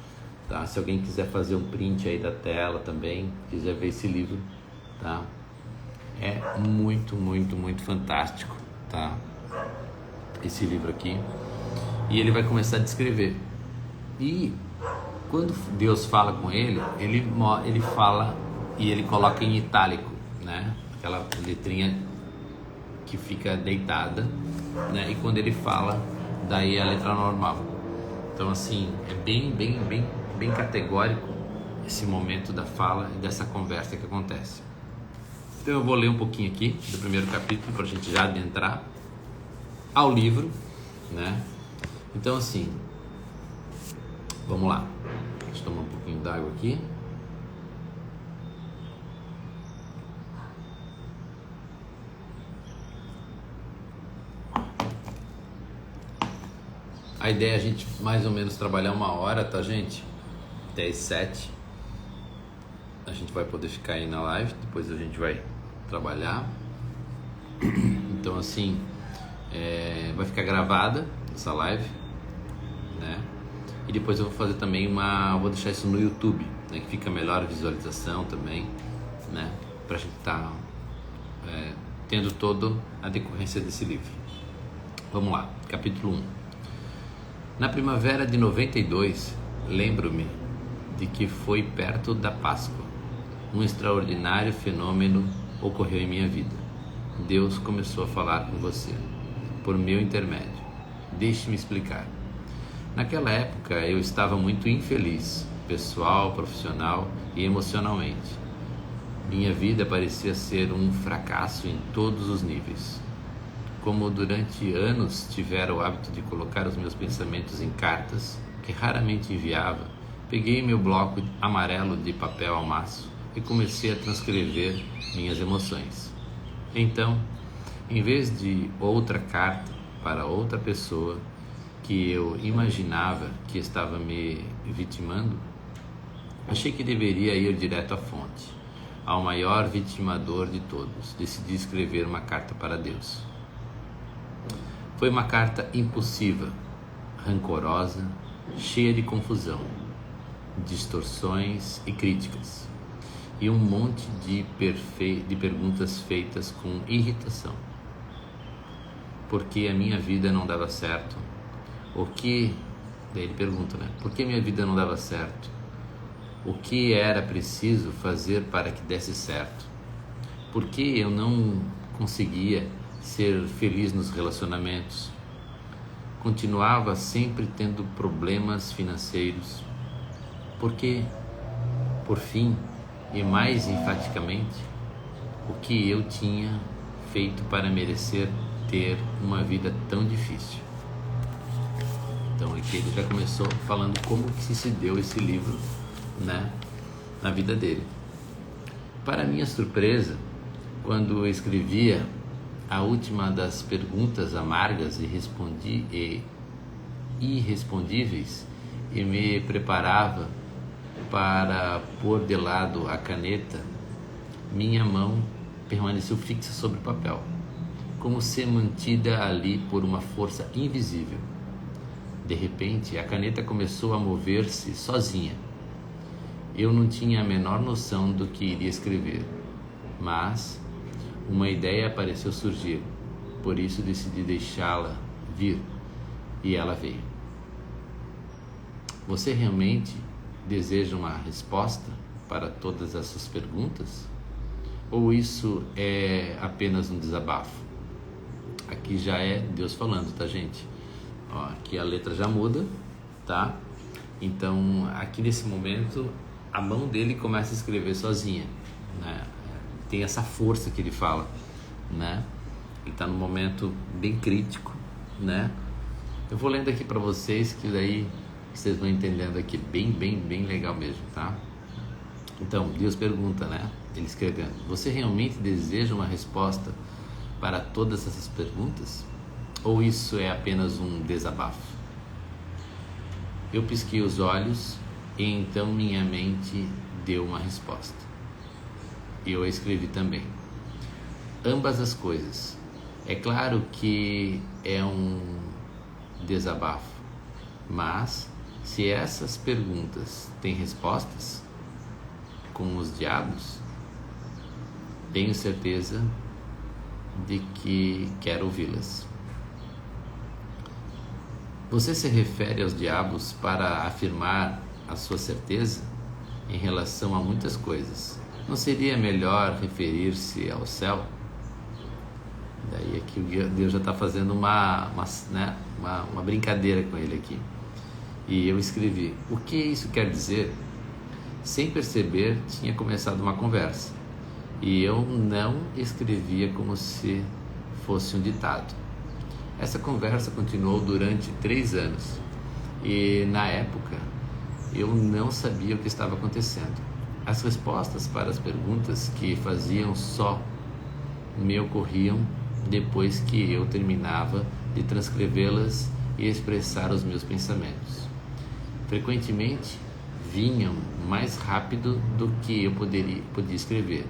tá? Se alguém quiser fazer um print aí da tela também, quiser ver esse livro, tá? É muito, muito, muito fantástico, tá? Esse livro aqui. E ele vai começar a descrever. E quando Deus fala com ele, ele fala e ele coloca em itálico, né? Aquela letrinha que fica deitada, né? E quando ele fala, daí é a letra normal. Então, assim, é bem categórico esse momento da fala e dessa conversa que acontece. Então eu vou ler um pouquinho aqui do primeiro capítulo para a gente já adentrar ao livro, né? Então, assim, vamos lá. Deixa eu tomar um pouquinho d'água aqui. A ideia é a gente mais ou menos trabalhar 1 hora, tá, gente? Até as 7. A gente vai poder ficar aí na live, depois a gente vai trabalhar. Então, assim, vai ficar gravada essa live, né? E depois eu vou fazer também vou deixar isso no YouTube, né? Que fica melhor a visualização também, né? Pra gente estar tendo toda a decorrência desse livro. Vamos lá, capítulo 1. Na primavera de 92, lembro-me de que foi perto da Páscoa. Um extraordinário fenômeno ocorreu em minha vida. Deus começou a falar com você, por meu intermédio. Deixe-me explicar. Naquela época eu estava muito infeliz, pessoal, profissional e emocionalmente. Minha vida parecia ser um fracasso em todos os níveis. Como durante anos tivera o hábito de colocar os meus pensamentos em cartas, que raramente enviava, peguei meu bloco amarelo de papel ao maço e comecei a transcrever minhas emoções. Então, em vez de outra carta para outra pessoa que eu imaginava que estava me vitimando, achei que deveria ir direto à fonte, ao maior vitimador de todos. Decidi escrever uma carta para Deus. Foi uma carta impulsiva, rancorosa, cheia de confusão, distorções e críticas, e um monte de perguntas feitas com irritação. por que a minha vida não dava certo. Daí ele pergunta, né? Por que minha vida não dava certo? O que era preciso fazer para que desse certo? Por que eu não conseguia ser feliz nos relacionamentos? Continuava sempre tendo problemas financeiros. Por que, por fim, e mais enfaticamente, o que eu tinha feito para merecer ter uma vida tão difícil? Então aqui ele já começou falando como que se deu esse livro, né, na vida dele. Para minha surpresa, quando eu escrevia a última das perguntas amargas e irrespondíveis e me preparava para pôr de lado a caneta, minha mão permaneceu fixa sobre o papel, como se mantida ali por uma força invisível. De repente, a caneta começou a mover-se sozinha. Eu não tinha a menor noção do que iria escrever, mas uma ideia apareceu surgir, por isso decidi deixá-la vir, e ela veio. Você realmente deseja uma resposta para todas as suas perguntas? Ou isso é apenas um desabafo? Aqui já é Deus falando, tá, gente? Ó, aqui a letra já muda, tá? Então, aqui nesse momento, a mão dele começa a escrever sozinha, né? Tem essa força que ele fala, né? Ele está num momento bem crítico, né? Eu vou lendo aqui para vocês, que daí vocês vão entendendo aqui, bem legal mesmo, tá? Então, Deus pergunta, né? Ele escrevendo: você realmente deseja uma resposta para todas essas perguntas? Ou isso é apenas um desabafo? Eu pisquei os olhos e então minha mente deu uma resposta. Eu escrevi também: ambas as coisas. É claro que é um desabafo, mas se essas perguntas têm respostas, com os diabos, tenho certeza de que quero ouvi-las. Você se refere aos diabos para afirmar a sua certeza em relação a muitas coisas. Não seria melhor referir-se ao céu? Daí aqui Deus já está fazendo uma brincadeira com ele aqui. E eu escrevi: o que isso quer dizer? Sem perceber, tinha começado uma conversa. E eu não escrevia como se fosse um ditado. Essa conversa continuou durante 3 anos. E na época, eu não sabia o que estava acontecendo. As respostas para as perguntas que faziam só me ocorriam depois que eu terminava de transcrevê-las e expressar os meus pensamentos. Frequentemente vinham mais rápido do que eu podia escrever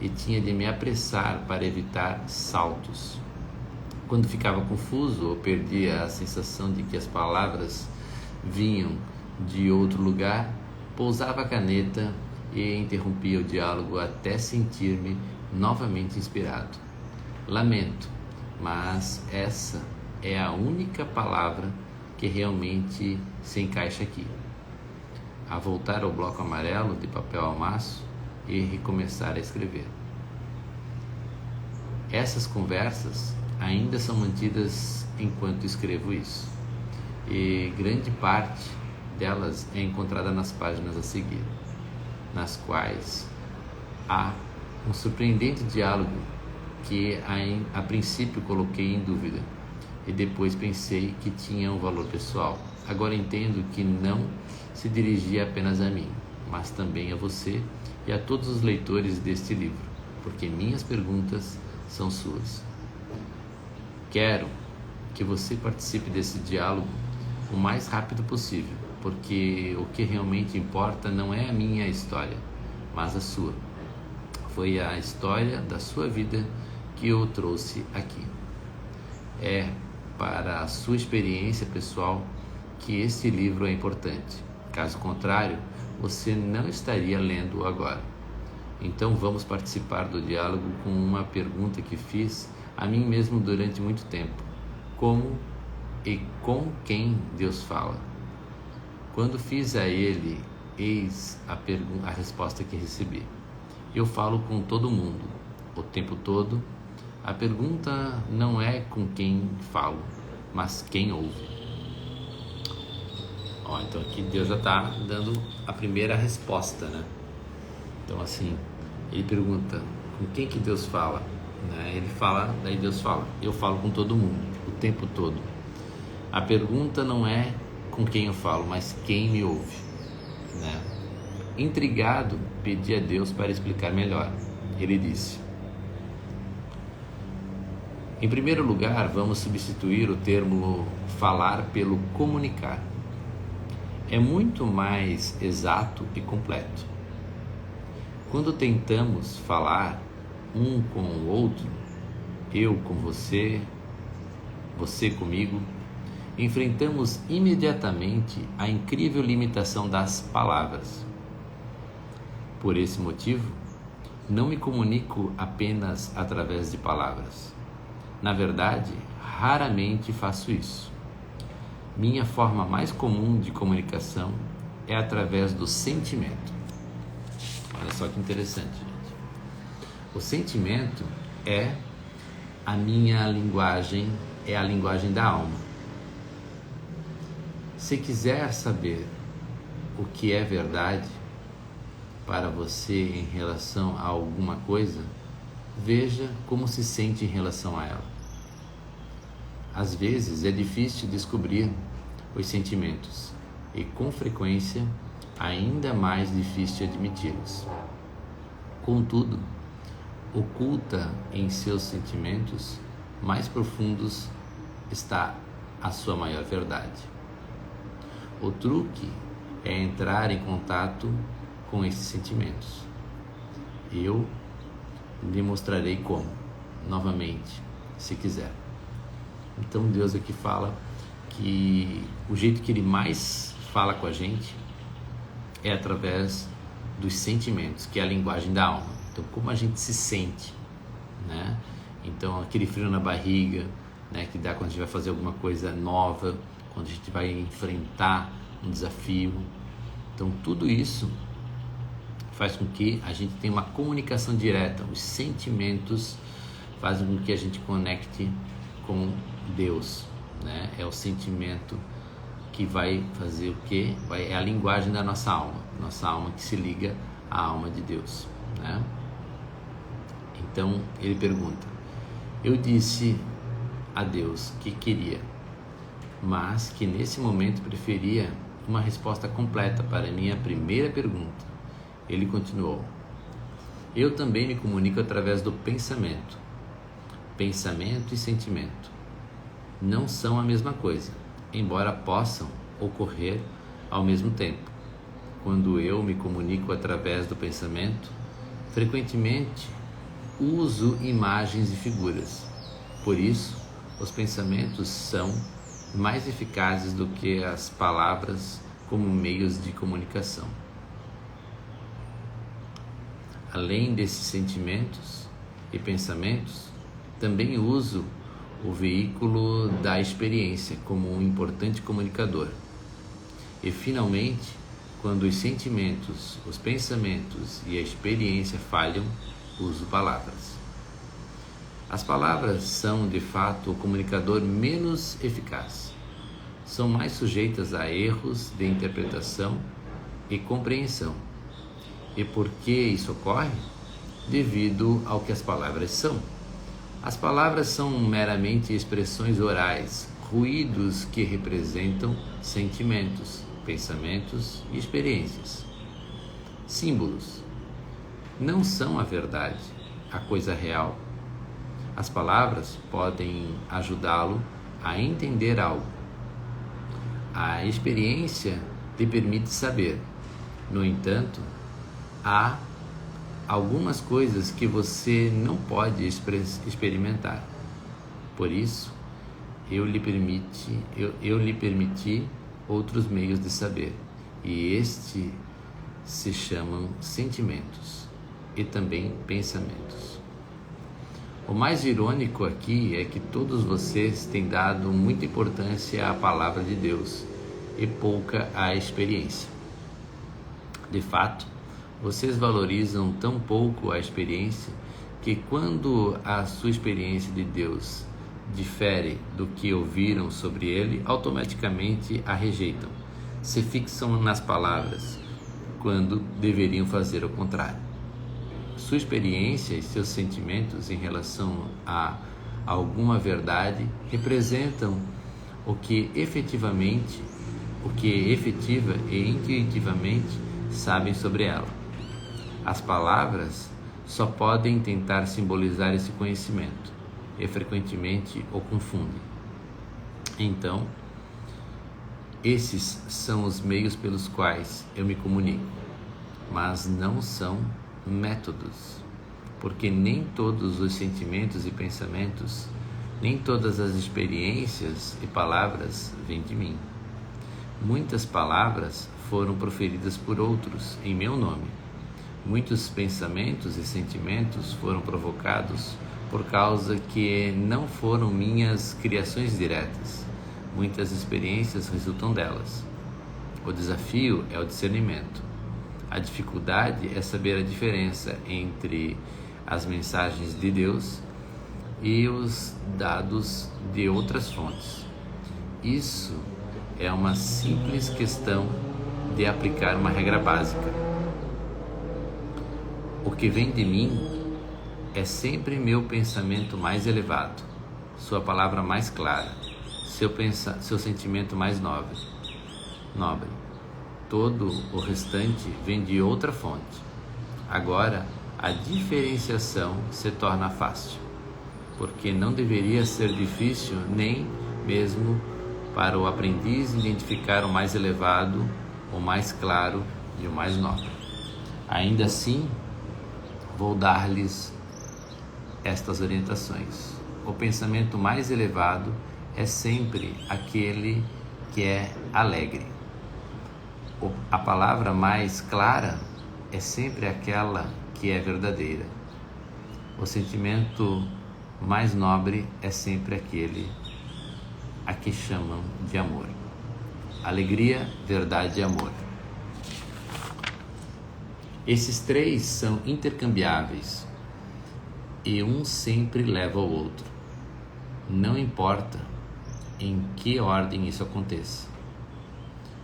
e tinha de me apressar para evitar saltos. Quando ficava confuso ou perdia a sensação de que as palavras vinham de outro lugar, pousava a caneta e interrompia o diálogo até sentir-me novamente inspirado. Lamento, mas essa é a única palavra que realmente se encaixa aqui. A voltar ao bloco amarelo de papel almaço e recomeçar a escrever. Essas conversas ainda são mantidas enquanto escrevo isso, e grande parte delas é encontrada nas páginas a seguir, nas quais há um surpreendente diálogo que a princípio coloquei em dúvida e depois pensei que tinha um valor pessoal. Agora entendo que não se dirigia apenas a mim, mas também a você e a todos os leitores deste livro, porque minhas perguntas são suas. Quero que você participe desse diálogo o mais rápido possível, porque o que realmente importa não é a minha história, mas a sua. Foi a história da sua vida que eu trouxe aqui. É para a sua experiência pessoal que este livro é importante. Caso contrário, você não estaria lendo agora. Então vamos participar do diálogo com uma pergunta que fiz a mim mesmo durante muito tempo como e com quem Deus fala. Quando fiz a ele, eis a resposta que recebi. Eu falo com todo mundo, o tempo todo. A pergunta não é com quem falo, mas quem ouve. Então aqui Deus já está dando a primeira resposta, né? Então assim, ele pergunta com quem que Deus fala, né? Ele fala, daí Deus fala, eu falo com todo mundo, o tempo todo. A pergunta não é com quem eu falo, mas quem me ouve, né? Intrigado, pedi a Deus para explicar melhor. Ele disse: em primeiro lugar, vamos substituir o termo falar pelo comunicar. É muito mais exato e completo. Quando tentamos falar um com o outro, eu com você, você comigo, enfrentamos imediatamente a incrível limitação das palavras. Por esse motivo, não me comunico apenas através de palavras. Na verdade, raramente faço isso. Minha forma mais comum de comunicação é através do sentimento. Olha só que interessante, gente. O sentimento é a minha linguagem, é a linguagem da alma. Se quiser saber o que é verdade para você em relação a alguma coisa, veja como se sente em relação a ela. Às vezes é difícil descobrir os sentimentos e, com frequência, ainda mais difícil admiti-los. Contudo, oculta em seus sentimentos mais profundos está a sua maior verdade. O truque é entrar em contato com esses sentimentos. Eu lhe mostrarei como, novamente, se quiser. Então Deus aqui fala que o jeito que Ele mais fala com a gente é através dos sentimentos, que é a linguagem da alma. Então, como a gente se sente, né? Então, aquele frio na barriga, né, que dá quando a gente vai fazer alguma coisa nova, quando a gente vai enfrentar um desafio. Então, tudo isso faz com que a gente tenha uma comunicação direta. Os sentimentos fazem com que a gente conecte com Deus, né? É o sentimento que vai fazer o quê? É a linguagem da nossa alma que se liga à alma de Deus, né? Então ele pergunta: eu disse a Deus que queria, mas que nesse momento preferia uma resposta completa para a minha primeira pergunta. Ele continuou: eu também me comunico através do pensamento. Pensamento e sentimento não são a mesma coisa, embora possam ocorrer ao mesmo tempo. Quando eu me comunico através do pensamento, frequentemente uso imagens e figuras. Por isso, os pensamentos são mais eficazes do que as palavras como meios de comunicação. Além desses sentimentos e pensamentos, também uso o veículo da experiência como um importante comunicador. E finalmente, quando os sentimentos, os pensamentos e a experiência falham, uso palavras. As palavras são, de fato, o comunicador menos eficaz. São mais sujeitas a erros de interpretação e compreensão. E por que isso ocorre? Devido ao que as palavras são. As palavras são meramente expressões orais, ruídos que representam sentimentos, pensamentos e experiências. Símbolos não são a verdade, a coisa real. As palavras podem ajudá-lo a entender algo. A experiência lhe permite saber. No entanto, há algumas coisas que você não pode experimentar. Por isso, eu lhe permiti outros meios de saber, e estes se chamam sentimentos e também pensamentos. O mais irônico aqui é que todos vocês têm dado muita importância à palavra de Deus e pouca à experiência. De fato, vocês valorizam tão pouco a experiência que quando a sua experiência de Deus difere do que ouviram sobre ele, automaticamente a rejeitam. Se fixam nas palavras, quando deveriam fazer o contrário. Sua experiência e seus sentimentos em relação a alguma verdade representam o que efetiva e intuitivamente sabem sobre ela. As palavras só podem tentar simbolizar esse conhecimento e frequentemente o confundem. Então, esses são os meios pelos quais eu me comunico, mas não são métodos, porque nem todos os sentimentos e pensamentos, nem todas as experiências e palavras vêm de mim. Muitas palavras foram proferidas por outros em meu nome. Muitos pensamentos e sentimentos foram provocados por causa que não foram minhas criações diretas. Muitas experiências resultam delas. O desafio é o discernimento. A dificuldade é saber a diferença entre as mensagens de Deus e os dados de outras fontes. Isso é uma simples questão de aplicar uma regra básica. O que vem de mim é sempre meu pensamento mais elevado, sua palavra mais clara, seu sentimento mais nobre. Todo o restante vem de outra fonte. Agora, a diferenciação se torna fácil, porque não deveria ser difícil nem mesmo para o aprendiz identificar o mais elevado, o mais claro e o mais nobre. Ainda assim, vou dar-lhes estas orientações. O pensamento mais elevado é sempre aquele que é alegre. A palavra mais clara é sempre aquela que é verdadeira. O sentimento mais nobre é sempre aquele a que chamam de amor. Alegria, verdade e amor. Esses três são intercambiáveis e um sempre leva ao outro. Não importa em que ordem isso aconteça.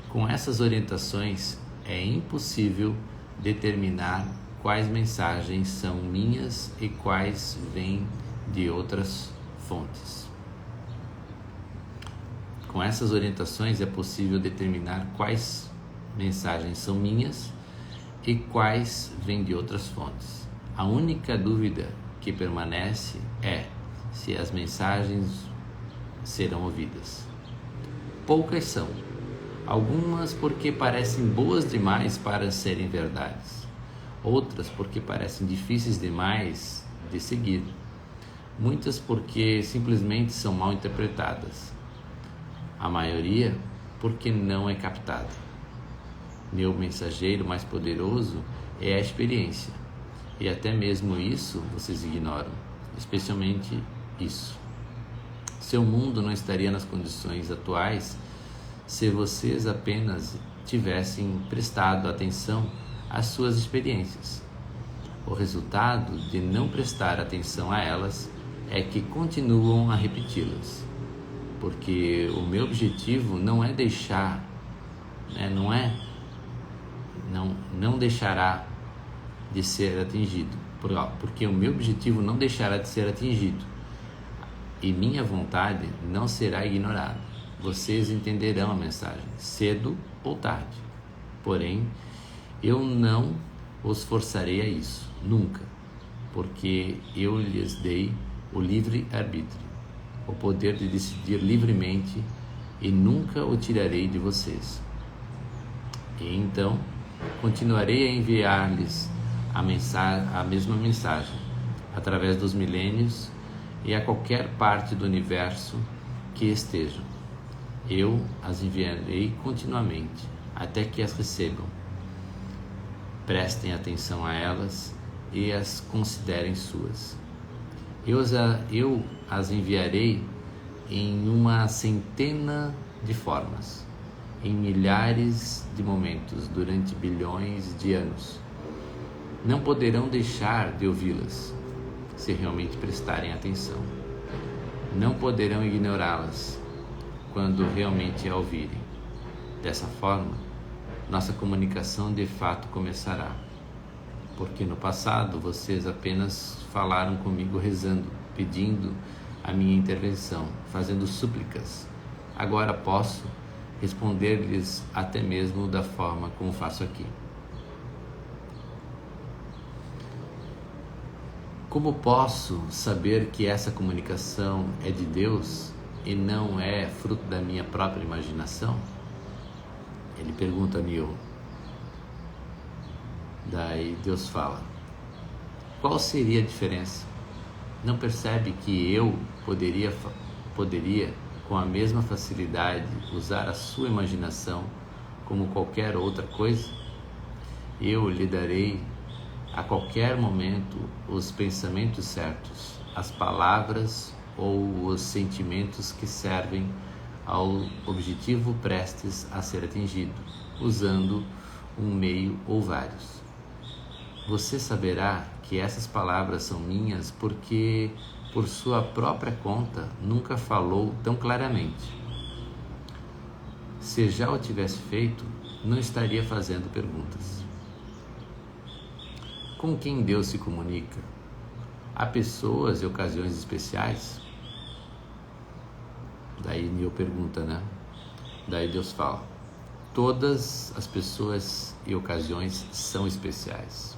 Com essas orientações, é impossível determinar quais mensagens são minhas e quais vêm de outras fontes. Com essas orientações, é possível determinar quais mensagens são minhas e quais vêm de outras fontes. A única dúvida que permanece é se as mensagens serão ouvidas. Poucas são. Algumas porque parecem boas demais para serem verdades, outras porque parecem difíceis demais de seguir, muitas porque simplesmente são mal interpretadas, a maioria porque não é captada. Meu mensageiro mais poderoso é a experiência, e até mesmo isso vocês ignoram, especialmente isso. Seu mundo não estaria nas condições atuais se vocês apenas tivessem prestado atenção às suas experiências. O resultado de não prestar atenção a elas é que continuam a repeti-las, porque o meu objetivo não é deixar, não deixará de ser atingido, porque o meu objetivo não deixará de ser atingido e minha vontade não será ignorada. Vocês entenderão a mensagem, cedo ou tarde. Porém, eu não os forçarei a isso, nunca, porque eu lhes dei o livre-arbítrio, o poder de decidir livremente, e nunca o tirarei de vocês. E então, continuarei a enviar-lhes a mesma mensagem, através dos milênios e a qualquer parte do universo que estejam. Eu as enviarei continuamente, até que as recebam. Prestem atenção a elas e as considerem suas. Eu as enviarei em uma centena de formas, em milhares de momentos, durante bilhões de anos. Não poderão deixar de ouvi-las, se realmente prestarem atenção. Não poderão ignorá-las, quando realmente a ouvirem. Dessa forma, nossa comunicação de fato começará. Porque no passado vocês apenas falaram comigo rezando, pedindo a minha intervenção, fazendo súplicas. Agora posso responder-lhes até mesmo da forma como faço aqui. Como posso saber que essa comunicação é de Deus e não é fruto da minha própria imaginação? Ele pergunta a Neil. Daí Deus fala: qual seria a diferença? Não percebe que eu poderia com a mesma facilidade usar a sua imaginação como qualquer outra coisa? Eu lhe darei a qualquer momento os pensamentos certos, as palavras ou os sentimentos que servem ao objetivo prestes a ser atingido, usando um meio ou vários. Você saberá que essas palavras são minhas porque, por sua própria conta, nunca falou tão claramente. Se já o tivesse feito, não estaria fazendo perguntas. Com quem Deus se comunica? Há pessoas e ocasiões especiais? Daí Neil pergunta, né? Daí Deus fala: todas as pessoas e ocasiões são especiais.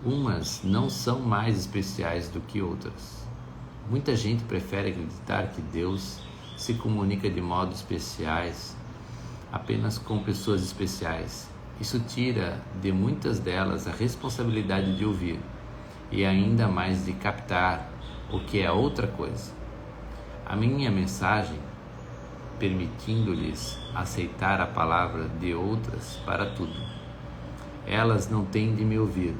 Umas não são mais especiais do que outras. Muita gente prefere acreditar que Deus se comunica de modos especiais apenas com pessoas especiais. Isso tira de muitas delas a responsabilidade de ouvir e ainda mais de captar o que é outra coisa. A minha mensagem, permitindo-lhes aceitar a palavra de outras para tudo. Elas não têm de me ouvir,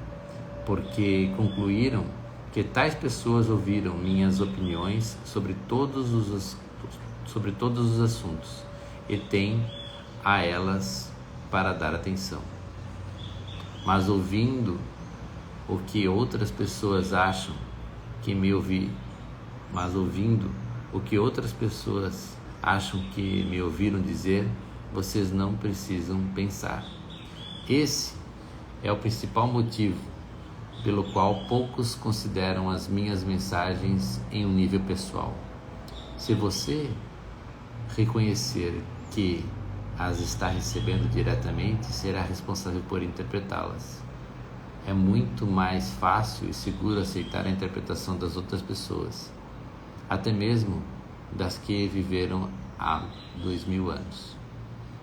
porque concluíram que tais pessoas ouviram minhas opiniões sobre todos os assuntos e têm a elas para dar atenção. Mas ouvindo o que outras pessoas acham que me ouviram dizer, vocês não precisam pensar. Esse é o principal motivo pelo qual poucos consideram as minhas mensagens em um nível pessoal. Se você reconhecer que as está recebendo diretamente, será responsável por interpretá-las. É muito mais fácil e seguro aceitar a interpretação das outras pessoas, até mesmo das que viveram há 2000 anos,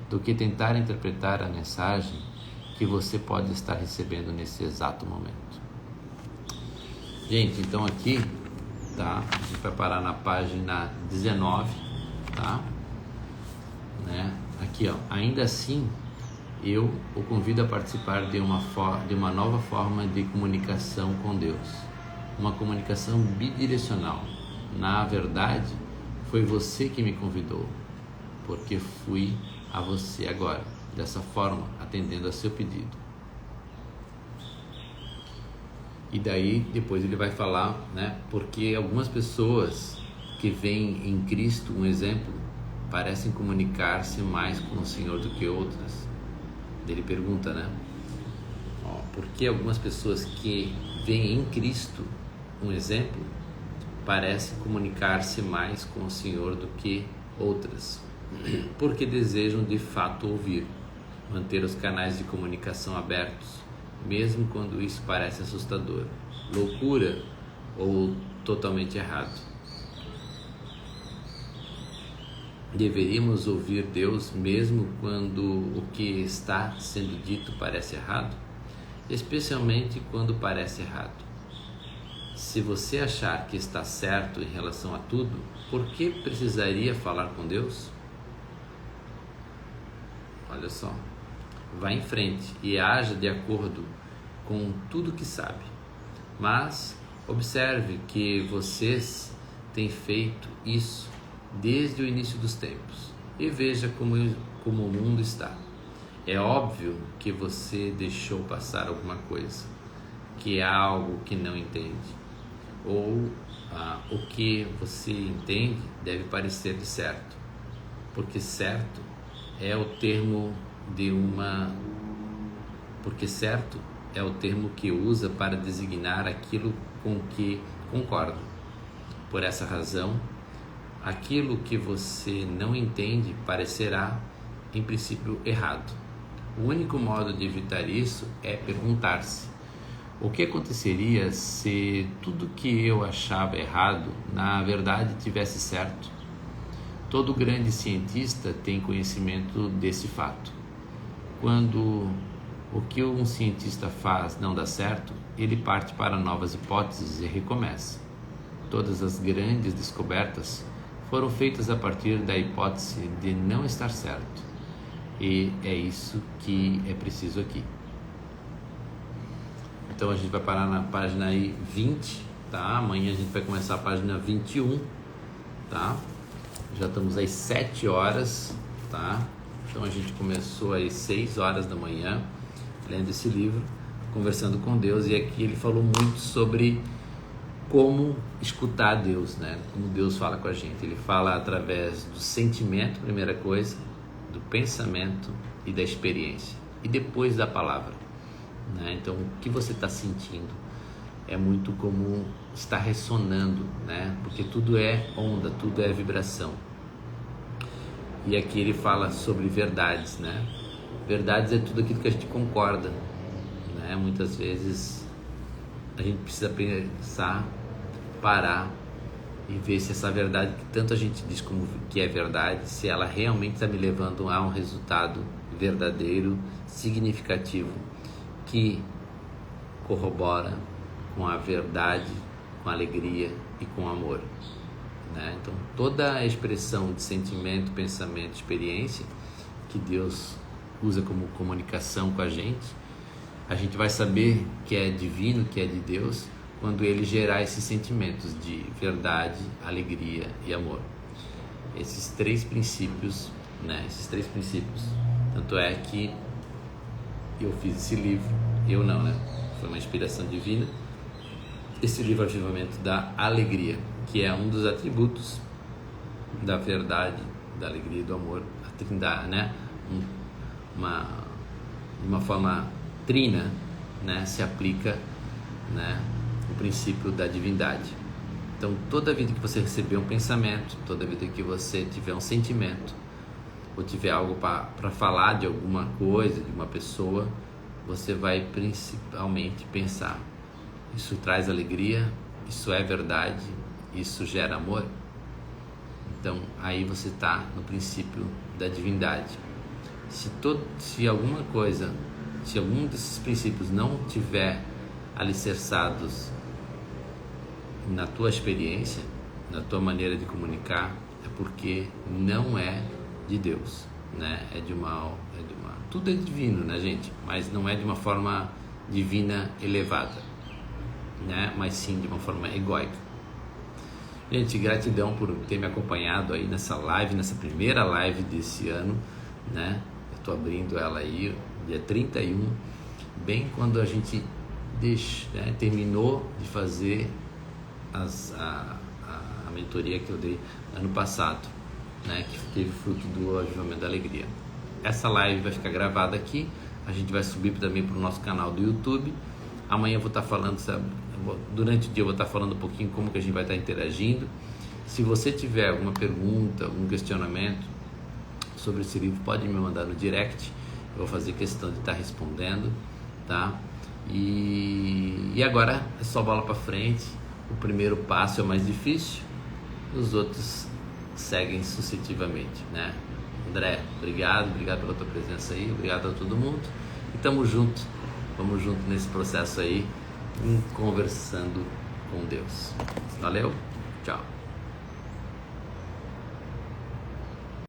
do que tentar interpretar a mensagem que você pode estar recebendo nesse exato momento. Gente, então aqui, tá? A gente vai parar na página 19, tá? Né? Aqui, ó. Ainda assim, eu o convido a participar de uma nova forma de comunicação com Deus. Uma comunicação bidirecional. Na verdade, foi você que me convidou, porque fui a você agora, dessa forma, atendendo a seu pedido. E daí, depois ele vai falar, né? Porque algumas pessoas que veem em Cristo um exemplo, parecem comunicar-se mais com o Senhor do que outras. Ele pergunta, né? Por que algumas pessoas que veem em Cristo um exemplo, parecem comunicar-se mais com o Senhor do que outras? Porque desejam de fato ouvir, manter os canais de comunicação abertos, mesmo quando isso parece assustador, loucura ou totalmente errado. Deveríamos ouvir Deus mesmo quando o que está sendo dito parece errado, especialmente quando parece errado. Se você achar que está certo em relação a tudo, por que precisaria falar com Deus? Olha só. Vá em frente e haja de acordo com tudo que sabe, mas Observe que vocês têm feito isso desde o início dos tempos e veja como o mundo está. É óbvio que você deixou passar alguma coisa, que é algo que não entende, ou o que você entende deve parecer de certo, porque certo é o termo que usa para designar aquilo com que concorda. Por essa razão, aquilo que você não entende parecerá, em princípio, errado. O único modo de evitar isso é perguntar-se: o que aconteceria se tudo que eu achava errado, na verdade, tivesse certo? Todo grande cientista tem conhecimento desse fato. Quando o que um cientista faz não dá certo, ele parte para novas hipóteses e recomeça. Todas as grandes descobertas foram feitas a partir da hipótese de não estar certo. E é isso que é preciso aqui. Então a gente vai parar na página aí 20, tá? Amanhã a gente vai começar a página 21, tá? Já estamos às 7 horas, tá? Então a gente começou às 6 horas da manhã, lendo esse livro, conversando com Deus, e aqui ele falou muito sobre como escutar Deus, né? Como Deus fala com a gente. Ele fala através do sentimento, primeira coisa, do pensamento e da experiência, e depois da palavra, né? Então, o que você está sentindo é muito como está ressonando, né? Porque tudo é onda, tudo é vibração. E aqui ele fala sobre verdades, né? Verdades é tudo aquilo que a gente concorda, né? Muitas vezes a gente precisa pensar, parar e ver se essa verdade que tanto a gente diz como que é verdade, se ela realmente está me levando a um resultado verdadeiro, significativo, que corrobora com a verdade, com a alegria e com o amor, né? Então toda a expressão de sentimento, pensamento, experiência que Deus usa como comunicação com a gente vai saber que é divino, que é de Deus, quando ele gerar esses sentimentos de verdade, alegria e amor. Esses três princípios, né? Esses três princípios. Tanto é que eu fiz esse livro, eu não, né? Foi uma inspiração divina. Esse livro, Avivamento da Alegria, que é um dos atributos da verdade, da alegria e do amor, a trindade, né? Uma forma trina, né? Se aplica, né? O princípio da divindade. Então, toda vida que você receber um pensamento, toda vida que você tiver um sentimento, ou tiver algo para falar de alguma coisa, de uma pessoa, você vai principalmente pensar: isso traz alegria, isso é verdade, isso gera amor. Então, aí você está no princípio da divindade. Se algum desses princípios não tiver alicerçados na tua experiência, na tua maneira de comunicar, é porque não é de Deus, né? Tudo é divino, né, gente? Mas não é de uma forma divina elevada, né? Mas sim de uma forma egóica. Gente, gratidão por ter me acompanhado aí nessa live, nessa primeira live desse ano, né? Eu tô abrindo ela aí, dia 31, bem quando a gente terminou de fazer a mentoria que eu dei ano passado, né, que teve fruto do Avivamento da Alegria. Essa live vai ficar gravada aqui, a gente vai subir também para o nosso canal do YouTube. Amanhã eu vou estar falando, durante o dia eu vou estar falando um pouquinho como que a gente vai estar interagindo. Se você tiver alguma pergunta, algum questionamento sobre esse livro, pode me mandar no direct, eu vou fazer questão de estar respondendo, tá? E agora é só bola para frente. O primeiro passo é o mais difícil, os outros seguem sucessivamente, né? André, obrigado pela tua presença aí, obrigado a todo mundo e vamos junto nesse processo aí, conversando com Deus. Valeu, tchau.